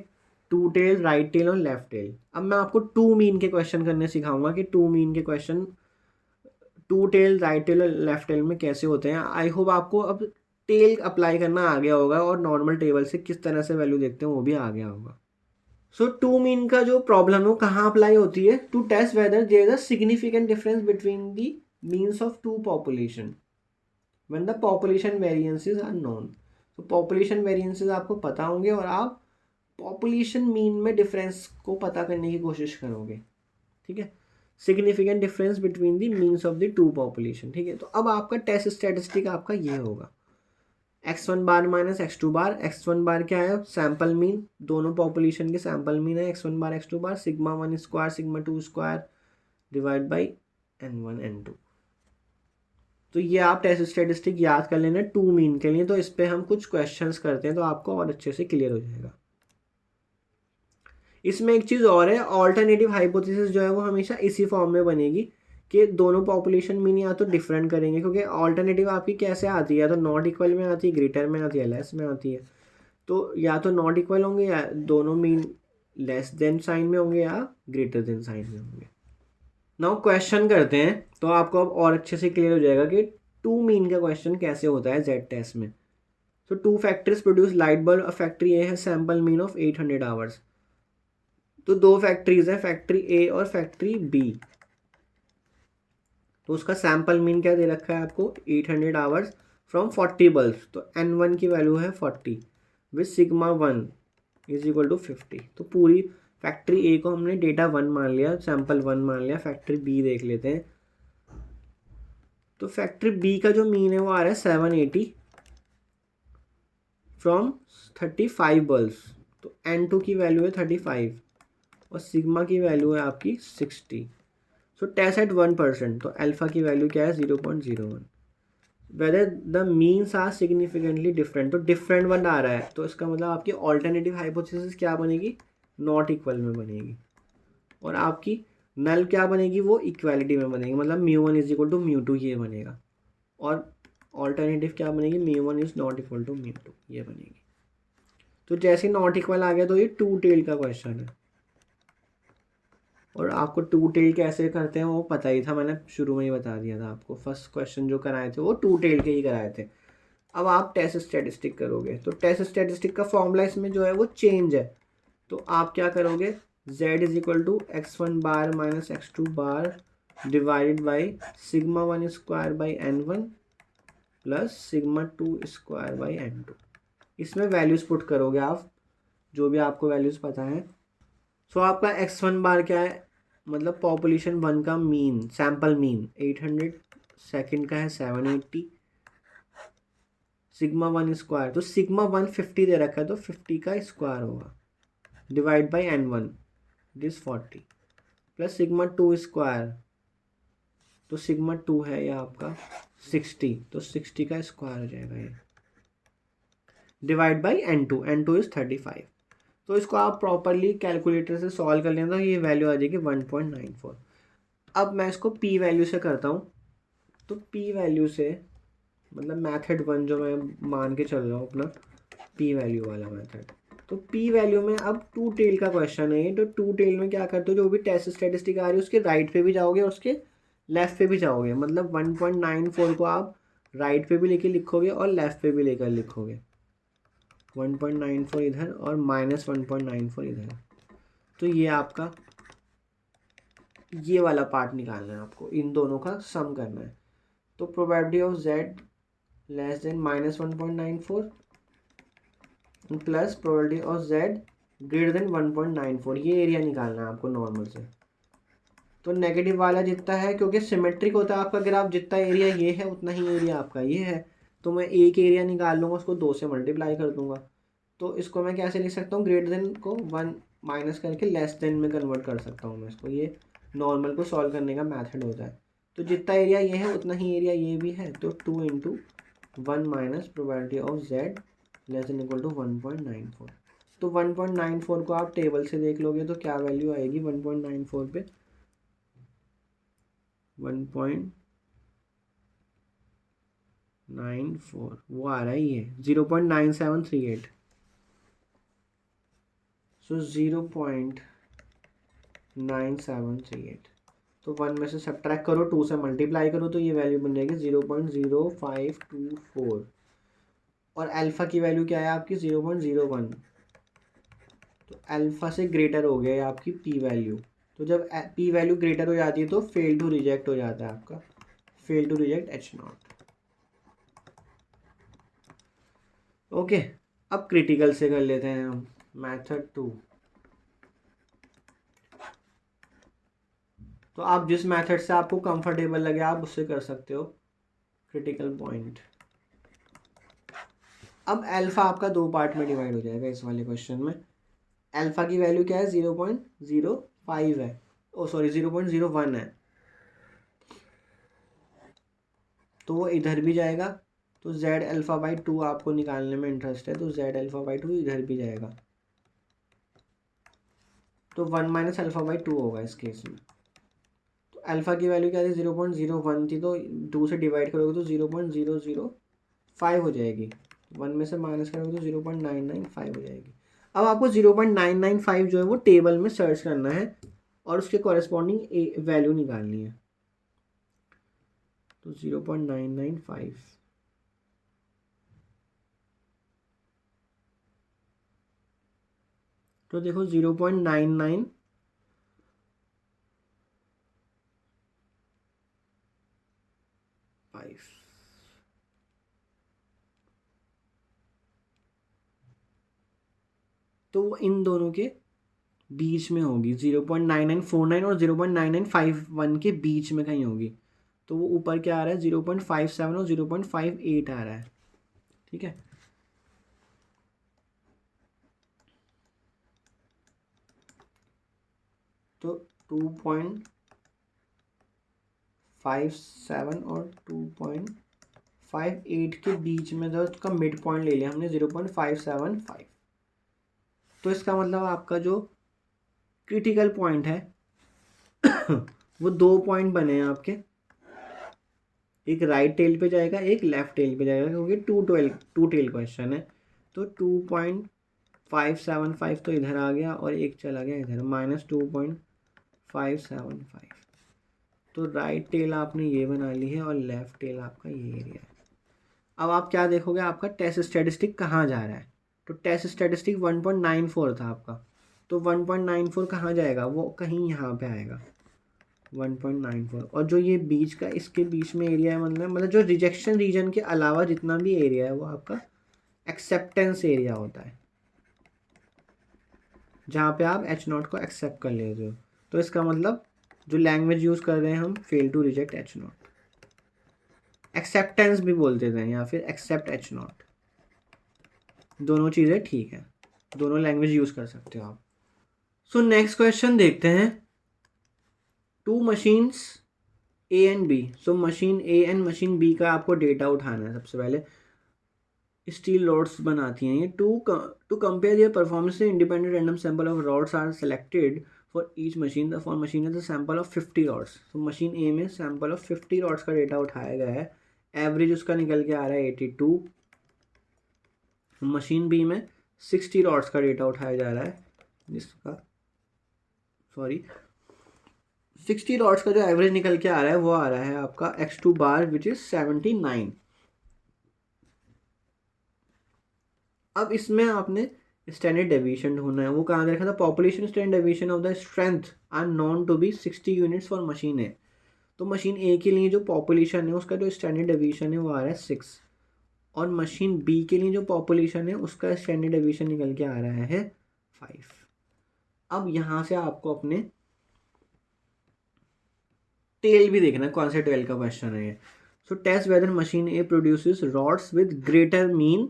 टू टेल, राइट टेल और लेफ्ट टेल। अब मैं आपको टू मीन के क्वेश्चन करने सिखाऊंगा कि टू मीन के question two tail, right tail और लेफ्ट टेल में कैसे होते हैं। आई होप आपको अब टेल अप्लाई करना आ गया होगा और नॉर्मल टेबल से किस तरह से वैल्यू देखते हैं वो भी आ गया होगा। सो टू मीन का जो प्रॉब्लम है वो कहाँ अप्लाई होती है, to test whether there is a significant difference between the means of two population when the population variances are known. तो पॉपुलेशन वेरिएंसेस आपको पता होंगे और आप पॉपुलेशन मीन में डिफरेंस को पता करने की कोशिश करोगे। ठीक है, significant difference between the means of the two population. ठीक है, तो अब आपका टेस्ट स्टैटिस्टिक आपका ये होगा, x1 बार माइनस x2 बार। x1 बार क्या है, सैम्पल मीन, दोनों पॉपुलेशन के सैम्पल मीन है x1 bar x2 bar, sigma 1 square sigma 2 square divide by n1 n2। तो ये आप टेस्ट स्टैटिस्टिक याद कर लेना टू मीन के लिए, तो इस पर हम कुछ क्वेश्चंस करते हैं तो आपको और अच्छे से क्लियर हो जाएगा। इसमें एक चीज़ और है, ऑल्टरनेटिव हाइपोथेसिस जो है वो हमेशा इसी फॉर्म में बनेगी कि दोनों पॉपुलेशन मीन या तो डिफरेंट करेंगे, क्योंकि ऑल्टरनेटिव आपकी कैसे आती है, या तो नॉट इक्वल में आती है, ग्रेटर में आती है, लेस में आती है। तो या तो नॉट इक्वल होंगे या दोनों मीन लेस देन साइन में होंगे या ग्रेटर देन साइन में होंगे। नाउ क्वेश्चन करते हैं तो आपको अब और अच्छे से क्लियर हो जाएगा कि टू मीन का क्वेश्चन कैसे होता है जेड टेस्ट में। तो two factories produce light bulb, factory A है सैम्पल मीन ऑफ 800 आवर्स। तो दो फैक्ट्रीज हैं, फैक्ट्री ए और फैक्ट्री बी। तो उसका सैम्पल मीन क्या दे रखा है आपको, 800 आवर्स फ्रॉम 40 बल्ब। तो n1 की वैल्यू है 40 with sigma 1 is equal to 50। तो पूरी फैक्ट्री ए को हमने डेटा 1 मान लिया, सैम्पल 1 मान लिया। फैक्ट्री बी देख लेते हैं। तो फैक्ट्री बी का जो मीन है वो आ रहा है 780 फ्रॉम 35 बल्ब। तो n2 की वैल्यू है 35 और सिग्मा की वैल्यू है आपकी 60। सो टेस्ट एट 1%, तो अल्फा की वैल्यू क्या है 0.01। Whether the means are significantly different, तो डिफरेंट वन आ रहा है तो इसका मतलब आपकी ऑल्टरनेटिव हाइपोथेसिस क्या बनेगी, नॉट इक्वल में बनेगी। और आपकी नल क्या बनेगी, वो इक्वालिटी में बनेगी, मतलब μ1 इज इक्वल टू μ2 ये बनेगा। और ऑल्टरनेटिव क्या बनेगी, μ1 इज नॉट इक्वल टू μ2 ये बनेगी। तो जैसे नॉट इक्वल आ गया तो ये टू टेल का क्वेश्चन है। और आपको टू टेल कैसे करते हैं वो पता ही था, मैंने शुरू में ही बता दिया था आपको। फर्स्ट क्वेश्चन जो कराए थे वो टू टेल के ही कराए थे। अब आप टेस्ट स्टैटिस्टिक करोगे तो टेस्ट स्टैटिस्टिक का फॉर्मूला इसमें जो है वो चेंज है। तो आप क्या करोगे, z is equal to x1 bar minus x2 bar divided by sigma 1 square by n1 plus sigma 2 square by n2। इसमें वैल्यूज पुट करोगे आप, जो भी आपको वैल्यूज पता है। सो आपका x1 बार क्या है, मतलब पॉपुलेशन 1 का मीन, सैम्पल मीन 800, सेकंड का है 780, सिग्मा 1 स्क्वायर, तो सिग्मा 1 50 दे रखा है तो 50 का स्क्वायर होगा divide by n1 this 40 plus sigma 2 square, तो सिग्मा 2 है ये आपका 60, तो 60 का स्क्वायर हो जाएगा ये डिवाइड बाई n2 इज 35। तो इसको आप प्रॉपरली कैलकुलेटर से सॉल्व कर लेना, ये वैल्यू आ जाएगी 1.94। अब मैं इसको p वैल्यू से करता हूँ, तो p वैल्यू से मतलब मेथड 1 जो मैं मान के चल रहा हूँ अपना p वैल्यू वाला मेथड, तो p वैल्यू में अब टू टेल का क्वेश्चन है ये, तो टू टेल में क्या करते हो, जो भी टेस्ट स्टेटिस्टिक आ रही है उसके राइट पे भी जाओगे और उसके लेफ्ट पे भी जाओगे, मतलब 1.94 को आप राइट पे भी लेके लिखोगे और लेफ्ट पे भी लेकर लिखोगे, 1.94 इधर और माइनस 1.94 इधर। तो ये आपका ये वाला पार्ट निकालना है आपको, इन दोनों का सम करना है। तो probability of z less then minus 1.94 plus probability of z greater than 1.94, ये एरिया निकालना है आपको नॉर्मल से। तो नेगेटिव वाला जितना है, क्योंकि सिमेट्रिक होता है आपका ग्राफ, जितना एरिया ये है उतना ही एरिया आपका ये है, तो मैं एक एरिया निकाल लूँगा, उसको 2 से मल्टीप्लाई कर दूंगा। तो इसको मैं कैसे लिख सकता हूँ, ग्रेटर देन को 1 माइनस करके लेस देन में कन्वर्ट कर सकता हूँ मैं इसको, ये नॉर्मल को सॉल्व करने का मेथड होता है। तो जितना एरिया ये है उतना ही एरिया ये भी है, तो 2 into 1 minus probability of z less than equal to 1.94। तो 1.94 को आप टेबल से देख लोगे तो क्या वैल्यू आएगी 1.94 पे, 1.94 वो आ रहा है ये 0.9738, सो 0.9738, तो 1 में से सब्ट्रैक्ट करो, 2 से मल्टीप्लाई करो, तो ये वैल्यू बन जाएगी 0.0524, और अल्फ़ा की वैल्यू क्या है आपकी 0.01, तो अल्फ़ा से ग्रेटर हो गया है आपकी पी वैल्यू। तो जब पी वैल्यू ग्रेटर हो जाती है तो फेल टू रिजेक्ट हो जाता है आपका, fail to reject H0। Okay, अब क्रिटिकल से कर लेते हैं हम मेथड 2। तो आप जिस मेथड से आपको कंफर्टेबल लगे आप उससे कर सकते हो क्रिटिकल पॉइंट। अब अल्फ़ा आपका 2 पार्ट में डिवाइड हो जाएगा इस वाले क्वेश्चन में। अल्फ़ा की वैल्यू क्या है 0.05 है, ओ सॉरी 0.01 है, तो वो इधर भी जाएगा, तो z अल्फ़ा बाई 2 आपको निकालने में इंटरेस्ट है, तो z अल्फ़ा बाई 2 इधर भी जाएगा, तो 1 माइनस अल्फ़ा बाई 2 होगा इस केस में। तो अल्फ़ा की वैल्यू क्या थी 0.01 थी, तो 2 से डिवाइड करोगे तो 0.005 हो जाएगी, 1 में से माइनस करोगे तो 0.995 हो जाएगी। अब आपको 0.995 जो है वो टेबल में सर्च करना है और उसके कॉरेस्पॉन्डिंग वैल्यू निकालनी है, तो 0.995, तो देखो 0.995 तो वो इन दोनों के बीच में होगी, 0.9949 और 0.9951 के बीच में कहीं होगी, तो वो ऊपर क्या आ रहा है 0.57 और 0.58 आ रहा है, ठीक है। तो 2.57 और 2.58 के बीच में जो उसका मिड पॉइंट ले लिया हमने 0.575, तो इसका मतलब आपका जो क्रिटिकल पॉइंट है वो 2 पॉइंट बने हैं आपके, एक राइट टेल पे जाएगा एक लेफ्ट टेल पे जाएगा, क्योंकि टू टेल क्वेश्चन है। तो 2.575 तो इधर आ गया और एक चला गया इधर, माइनस 2.575, तो राइट टेल आपने ये बना ली है और लेफ्ट टेल आपका ये एरिया है। अब आप क्या देखोगे आपका टेस्ट स्टैटिस्टिक कहाँ जा रहा है, तो टेस्ट स्टैटिस्टिक 1.94 था आपका, तो 1.94 कहाँ जाएगा, वो कहीं यहाँ पे आएगा 1.94, और जो ये बीच का इसके बीच में एरिया है, मतलब जो रिजेक्शन रीजन के अलावा जितना भी एरिया है वो आपका एक्सेप्टेंस एरिया होता है, जहाँ पे आप H0 को एक्सेप्ट कर लेते हो। तो इसका मतलब जो लैंग्वेज यूज़ कर रहे हैं हम, fail to reject H0, acceptance भी बोलते थे या फिर एक्सेप्ट H0। दोनों चीज़ें ठीक है, दोनों लैंग्वेज यूज़ कर सकते हो आप। सो नेक्स्ट क्वेश्चन देखते हैं। Two machines A and B, so machine A and machine B का आपको डेटा उठाना है। सबसे पहले स्टील रॉड्स बनाती हैं ये। To compare your performance independent random sample of rods are selected for each machine. The for machine is the sample of 50 rods. तो मशीन ए में सैंपल ऑफ 50 रॉड्स का डेटा उठाया गया है, एवरेज उसका निकल के आ रहा है 82। मशीन बी में 60 रॉड्स का डेटा उठाया जा रहा है, जिसका 60 रॉड्स का जो एवरेज निकल के आ रहा है वो आ रहा है आपका x2 बार विच इज 79। अब इसमें आपने स्टैंडर्ड डेविएशन ढूंढना है। वो कहाँ देखा था, population standard deviation of the strength are known to be 60 units for machine A. तो मशीन ए के लिए जो पॉपुलेशन है उसका जो स्टैंडर्ड डेविएशन है वो आ रहा है 6, और मशीन बी के लिए जो पॉपुलेशन है उसका स्टैंडर्ड डेविएशन निकल के आ रहा है 5। अब यहाँ से आपको अपने टेल भी देखना है, कौन से टेल का क्वेश्चन है ये। So test whether machine A produces rods with greater mean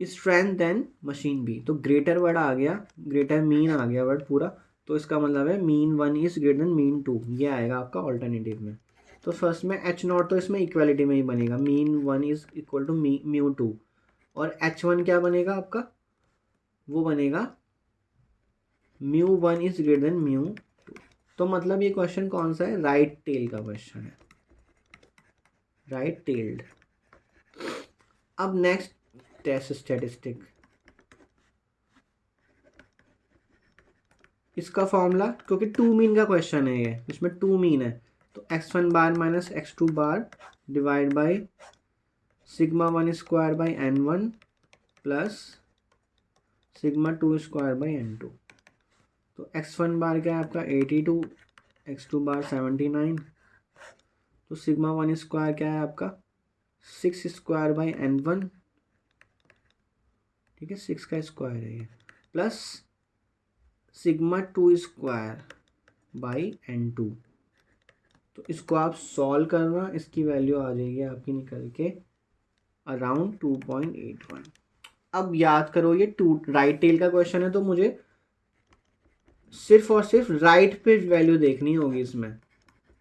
strength than machine B. तो ग्रेटर वर्ड आ गया, ग्रेटर मीन आ गया वर्ड पूरा, तो इसका मतलब है mean 1 is greater then mean 2, ये आएगा आपका ऑल्टरनेटिव में। तो फर्स्ट में H0 तो इसमें इक्वालिटी में ही बनेगा, mean 1 is equal to mu 2, और H1 क्या बनेगा आपका, वो बनेगा mu 1 is greater than mu 2। तो मतलब ये क्वेश्चन कौन सा है, राइट टेल का क्वेश्चन है, राइट टेल्ड। अब नेक्स्ट टेस्ट स्टैटिस्टिक, इसका फॉर्मूला, क्योंकि टू मीन का क्वेश्चन है ये, इसमें टू मीन है, तो x1 bar minus x2 bar divide by sigma 1 square by n1 plus sigma 2 square by n2। तो x1 बार क्या है आपका 82, x2 बार 79, तो सिग्मा 1 स्क्वायर क्या है आपका 6 स्क्वायर बाई n1, ठीक है 6 का स्क्वायर है ये, plus sigma 2 square by n2। तो इसको आप सॉल्व करना, इसकी वैल्यू आ जाएगी आपकी निकल के अराउंड 2.81। अब याद करो ये राइट टेल का क्वेश्चन है, तो मुझे सिर्फ और सिर्फ राइट पे वैल्यू देखनी होगी, इसमें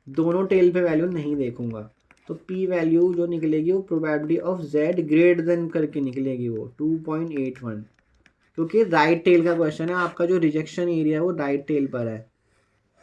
दोनों टेल पे वैल्यू नहीं देखूंगा। तो पी वैल्यू जो निकलेगी वो probability of z greater than करके निकलेगी, वो 2.81, क्योंकि राइट टेल का क्वेश्चन है, आपका जो रिजेक्शन एरिया है वो राइट टेल पर है।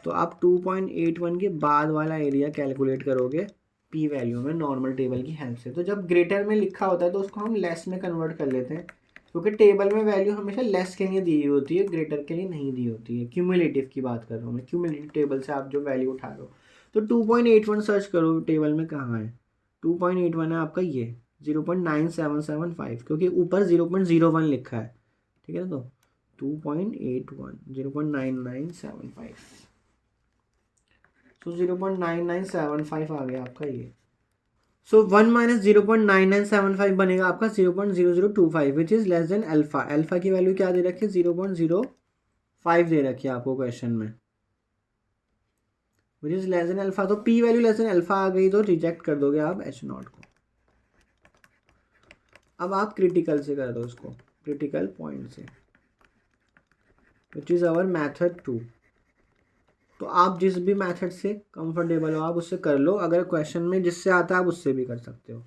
तो आप 2.81 के बाद वाला एरिया कैलकुलेट करोगे पी वैल्यू में नॉर्मल टेबल की हेल्प से। तो जब ग्रेटर में लिखा होता है तो उसको हम लेस में कन्वर्ट कर लेते हैं, क्योंकि टेबल में वैल्यू हमेशा लेस के लिए दी होती है, ग्रेटर के लिए नहीं दी होती है। क्यूमुलेटिव की बात कर रहा हूँ मैं, क्यूमुलेटिव टेबल से आप जो वैल्यू उठा रहे हो। तो 2.81 सर्च करो टेबल में, कहाँ है 2.81 है आपका ये 0.9775, क्योंकि ऊपर 0.01 लिखा है, ठीक है ना। तो 2.81 0.9975, तो 0.9975 आ गया आपका ये। सो 1 माइनस 0.9975 बनेगा आपका 0.0025 विच is less than alpha. Alpha की वैल्यू क्या दे रखी है 0.05 दे रखी है आपको क्वेश्चन में, which is less than alpha. तो P value less than alpha आ गई तो रिजेक्ट कर दोगे आप H0 को। अब आप क्रिटिकल से कर दो इसको, क्रिटिकल पॉइंट से, विच इज आवर मैथड 2। तो आप जिस भी मेथड से कंफर्टेबल हो आप उससे कर लो, अगर क्वेश्चन में जिससे आता है आप उससे भी कर सकते हो।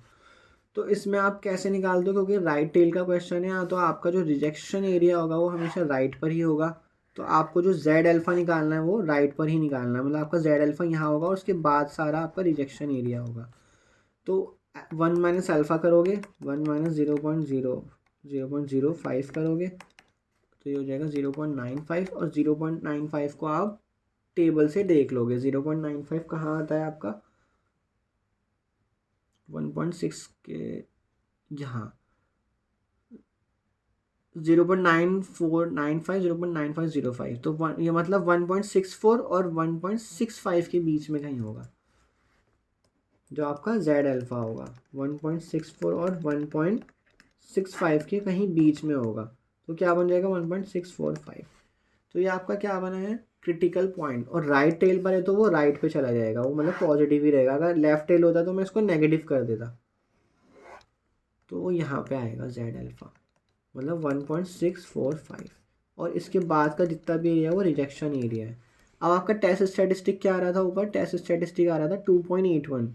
तो इसमें आप कैसे निकालते हो, क्योंकि राइट टेल का क्वेश्चन है, तो आपका जो रिजेक्शन एरिया होगा वो हमेशा राइट पर ही होगा। तो आपको जो जेड अल्फ़ा निकालना है वो राइट पर ही निकालना है, मतलब आपका जेड अल्फ़ा यहाँ होगा और उसके बाद सारा आपका रिजेक्शन एरिया होगा। तो 1 माइनस अल्फ़ा करोगे, 1 माइनस 0.05 करोगे तो ये हो जाएगा 0.95, और 0.95 को आप टेबल से देख लोगे। 0.95 कहाँ आता है आपका 1.6 के यहाँ, 0.9495 0.9505, तो ये मतलब 1.64 और 1.65 के बीच में कहीं होगा जो आपका जेड अल्फा होगा। 1.64 और 1.65 के कहीं बीच में होगा, तो क्या बन जाएगा 1.645। तो ये आपका क्या बना है क्रिटिकल पॉइंट, और राइट टेल पर है तो वो राइट पे चला जाएगा, वो मतलब पॉजिटिव ही रहेगा। अगर लेफ्ट टेल होता तो मैं इसको नेगेटिव कर देता, तो वो यहाँ पे आएगा जेड अल्फा। मतलब 1.645, और इसके बाद का जितना भी एरिया है वो रिजेक्शन एरिया है। अब आपका टेस्ट स्टैटिस्टिक क्या आ रहा था ऊपर, टेस्ट स्टैटिस्टिक आ रहा था 2.81।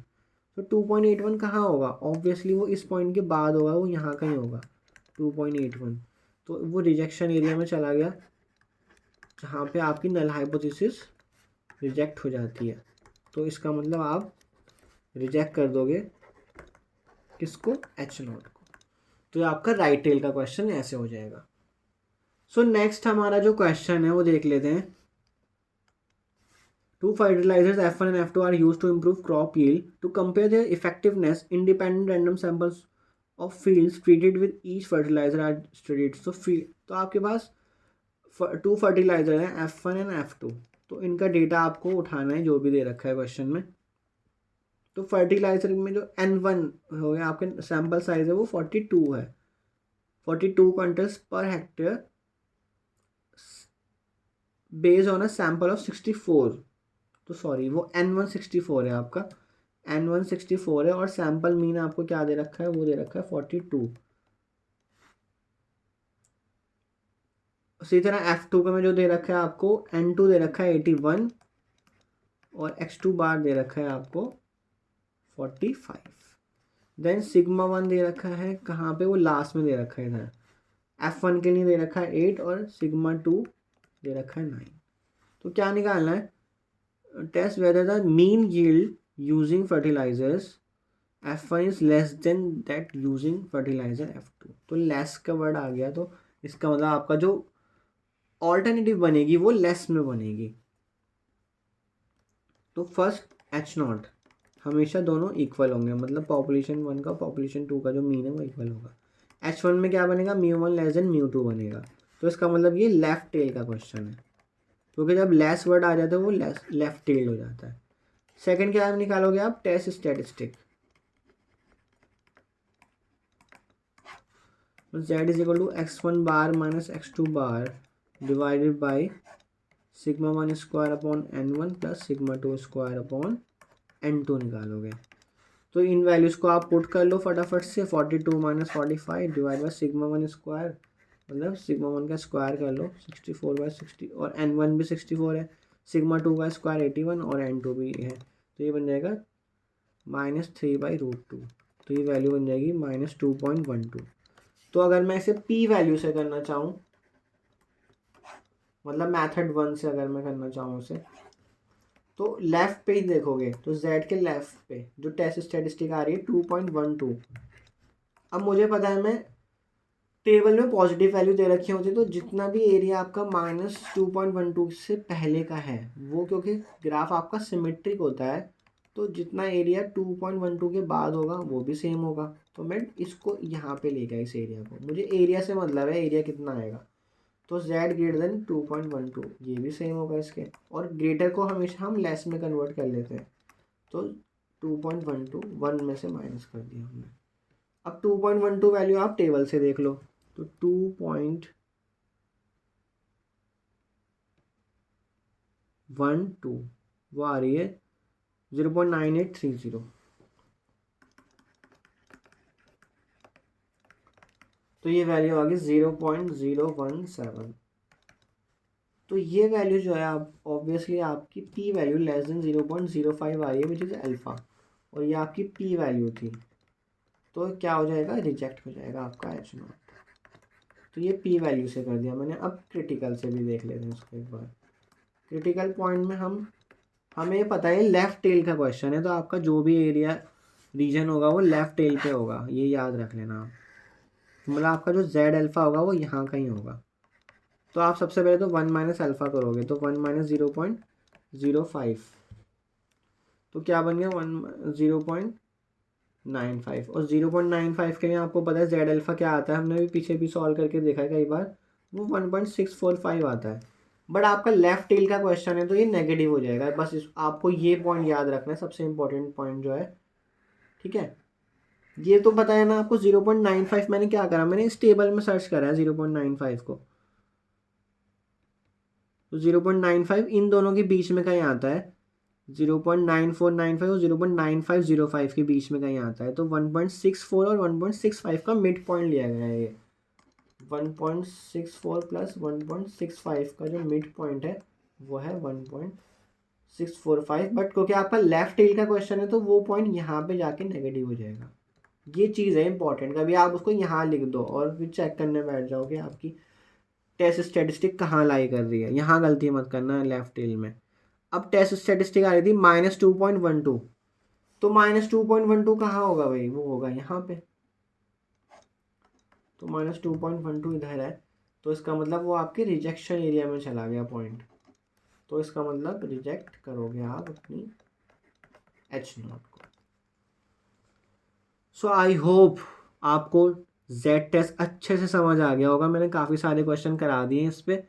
तो 2.81 कहाँ होगा, ऑब्वियसली वो इस पॉइंट के बाद होगा, वो यहाँ कहीं होगा 2.81। तो वो रिजेक्शन एरिया में चला गया जहाँ पे आपकी नल हाइपोथेसिस रिजेक्ट हो जाती है। तो इसका मतलब आप रिजेक्ट कर दोगे किसको, एच नॉट को। तो ये आपका राइट टेल का क्वेश्चन ऐसे हो जाएगा। सो नेक्स्ट हमारा जो क्वेश्चन है वो देख लेते हैं। Two fertilizers F1 and F2 are used to improve crop yield. To compare their effectiveness, independent random samples of fields treated with each fertilizer are studied. तो आपके पास टू फर्टिलाइजर हैं F1 एंड F2, तो इनका data आपको उठाना है जो भी दे रखा है क्वेश्चन में। तो फर्टिलाइजर में जो N1 हो गया, आपके सैम्पल साइज है वो 42 है, 42 quintals per hectare based on a sample of 64। तो सॉरी, वो N1 64 है आपका, N1 64 है, और सैंपल मीन आपको क्या दे रखा है, वो दे रखा है 42। उसी तरह F2 का में जो दे रखा है आपको, N2 दे रखा है 81, और X2 बार दे रखा है आपको 45। देन सिग्मा 1 दे रखा है कहाँ पे, वो लास्ट में दे रखा है इधर। F1 के लिए दे रखा है 8, और सिग्मा 2 दे रखा है 9। तो क्या निकालना है, test whether the mean yield using fertilisers F1 is less than that using fertiliser F2। तो लेस का वर्ड आ गया, तो इसका मतलब आपका जो ऑल्टरनेटिव बनेगी वो लेस में बनेगी। तो फर्स्ट एच नॉट हमेशा दोनों इक्वल होंगे, मतलब पॉपुलेशन 1 का पॉपुलेशन 2 का जो मीन है वो इक्वल होगा। H1 में क्या बनेगा, μ1 लेस देन μ2 बनेगा। तो इसका मतलब ये लेफ्ट टेल का क्वेश्चन है, क्योंकि जब लेस वर्ड आ जाता है वो लेफ्ट टेल हो जाता है। सेकंड क्या निकालोगे आप, test statistic. Z is equal to x1 bar minus x2 bar divided by sigma 1 square upon n1 plus sigma 2 square upon n2 निकालोगे। तो इन वैल्यूज़ को आप पुट कर लो फटाफट से, 42 minus 45 divide by sigma 1 square, मतलब सिग्मा 1 का स्क्वायर कर लो 64/60, और n1 भी 64 है, सिग्मा 2 का स्क्वायर 81, और n2 भी है, तो ये बन जाएगा -3/√2। तो ये वैल्यू बन जाएगी -2.12। तो अगर मैं इसे p वैल्यू से करना चाहूँ, मतलब मेथड 1 से अगर मैं करना चाहूँ उसे, तो लेफ्ट पे ही देखोगे तो z के लेफ्ट पे जो टेस्ट स्टैटिस्टिक आ रही है 2.12। अब मुझे पता है, मैं टेबल में पॉजिटिव वैल्यू दे रखी होती, तो जितना भी एरिया आपका -2.12 से पहले का है वो, क्योंकि ग्राफ आपका सिमेट्रिक होता है, तो जितना एरिया 2.12 के बाद होगा वो भी सेम होगा। तो मैं इसको यहाँ पे ले गया, इस एरिया को, मुझे एरिया से मतलब है एरिया कितना आएगा। तो z ग्रेटर देन 2.12 ये भी सेम होगा इसके, और ग्रेटर को हमेशा हम लेस में कन्वर्ट कर लेते हैं। तो 2.12 1 में से माइनस कर दिया हमने। अब 2.12 वैल्यू आप टेबल से देख लो, तो 2.12 वो आ रही है 0.9830। तो ये वैल्यू आ गई 0.017। तो ये वैल्यू जो है आप ऑब्वियसली आपकी पी वैल्यू लेस देन 0.05 आ रही है, विच इज़ अल्फ़ा, और ये आपकी पी वैल्यू थी, तो क्या हो जाएगा, रिजेक्ट हो जाएगा आपका एच नॉट। तो ये पी वैल्यू से कर दिया मैंने। अब क्रिटिकल से भी देख लेते हैं उसको एक बार। क्रिटिकल पॉइंट में हमें पता है लेफ्ट टेल का क्वेश्चन है, तो आपका जो भी एरिया रीजन होगा वो लेफ्ट टेल पे होगा, ये याद रख लेना आप। मतलब आपका जो जेड अल्फ़ा होगा वो यहाँ कहीं होगा। तो आप सबसे पहले तो 1 माइनस अल्फ़ा करोगे, तो 1 माइनस 0.05, तो क्या बन गया 0.95। और 0.95 के लिए आपको पता है जेड अल्फ़ा क्या आता है, हमने भी पीछे भी सॉल्व करके देखा है कई बार, वो 1.645 आता है। बट आपका लेफ्ट टेल का क्वेश्चन है तो ये नेगेटिव हो जाएगा, बस आपको ये पॉइंट याद रखना है, सबसे इंपॉर्टेंट पॉइंट जो है, ठीक है। ये तो पता है ना आपको 0.95, मैंने क्या करा, मैंने इस टेबल में सर्च करा है 0.95 को, तो 0.95 इन दोनों के बीच में कहीं आता है, 0.9495 और 0.9505 के बीच में कहीं आता है। तो 1.64 और 1.65 का मिड पॉइंट लिया गया है ये 1.64 प्लस 1.65 का जो मिड पॉइंट है वो है 1.645, बट क्योंकि आपका लेफ्ट टेल का क्वेश्चन है तो वो पॉइंट यहाँ पे जाके नेगेटिव हो जाएगा। ये चीज़ है इंपॉर्टेंट, कभी आप उसको यहाँ लिख दो और फिर चेक करने बैठ जाओ कि आपकी टेस्ट स्टेटिस्टिक कहाँ लाई कर रही है। यहाँ गलती मत करना लेफ्ट टेल में। अब टेस्ट स्टेटिस्टिक आ रही थी -2.12, तो -2.12 कहाँ होगा भाई, वो होगा यहाँ पे। तो -2.12 इधर है, तो इसका मतलब वो आपके रिजेक्शन एरिया में चला गया पॉइंट, तो इसका मतलब रिजेक्ट करोगे आप अपनी H0 को। सो आई होप आपको जेड टेस्ट अच्छे से समझ आ गया होगा। मैंने काफ़ी सारे क्वेश्चन करा दिए हैं इस पर,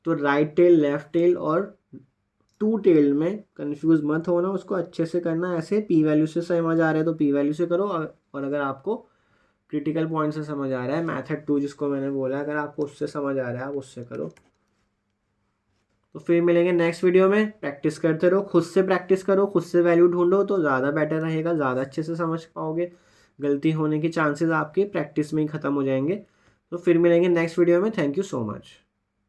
तो राइट टेल, लेफ्ट टेल और टू टेल में कंफ्यूज मत होना, उसको अच्छे से करना। ऐसे पी वैल्यू से समझ आ रहा है तो पी वैल्यू से करो, और अगर आपको क्रिटिकल पॉइंट से समझ आ रहा है, मैथड 2 जिसको मैंने बोला, अगर आपको उससे समझ आ रहा है आप उससे करो। तो फिर मिलेंगे नेक्स्ट वीडियो में। प्रैक्टिस करते रहो, खुद से प्रैक्टिस करो, खुद से वैल्यू ढूंढो तो ज़्यादा बेटर रहेगा, ज़्यादा अच्छे से समझ पाओगे। गलती होने की चांसेस आपके प्रैक्टिस में ही ख़त्म हो जाएंगे। तो फिर मिलेंगे नेक्स्ट वीडियो में। Thank you so much.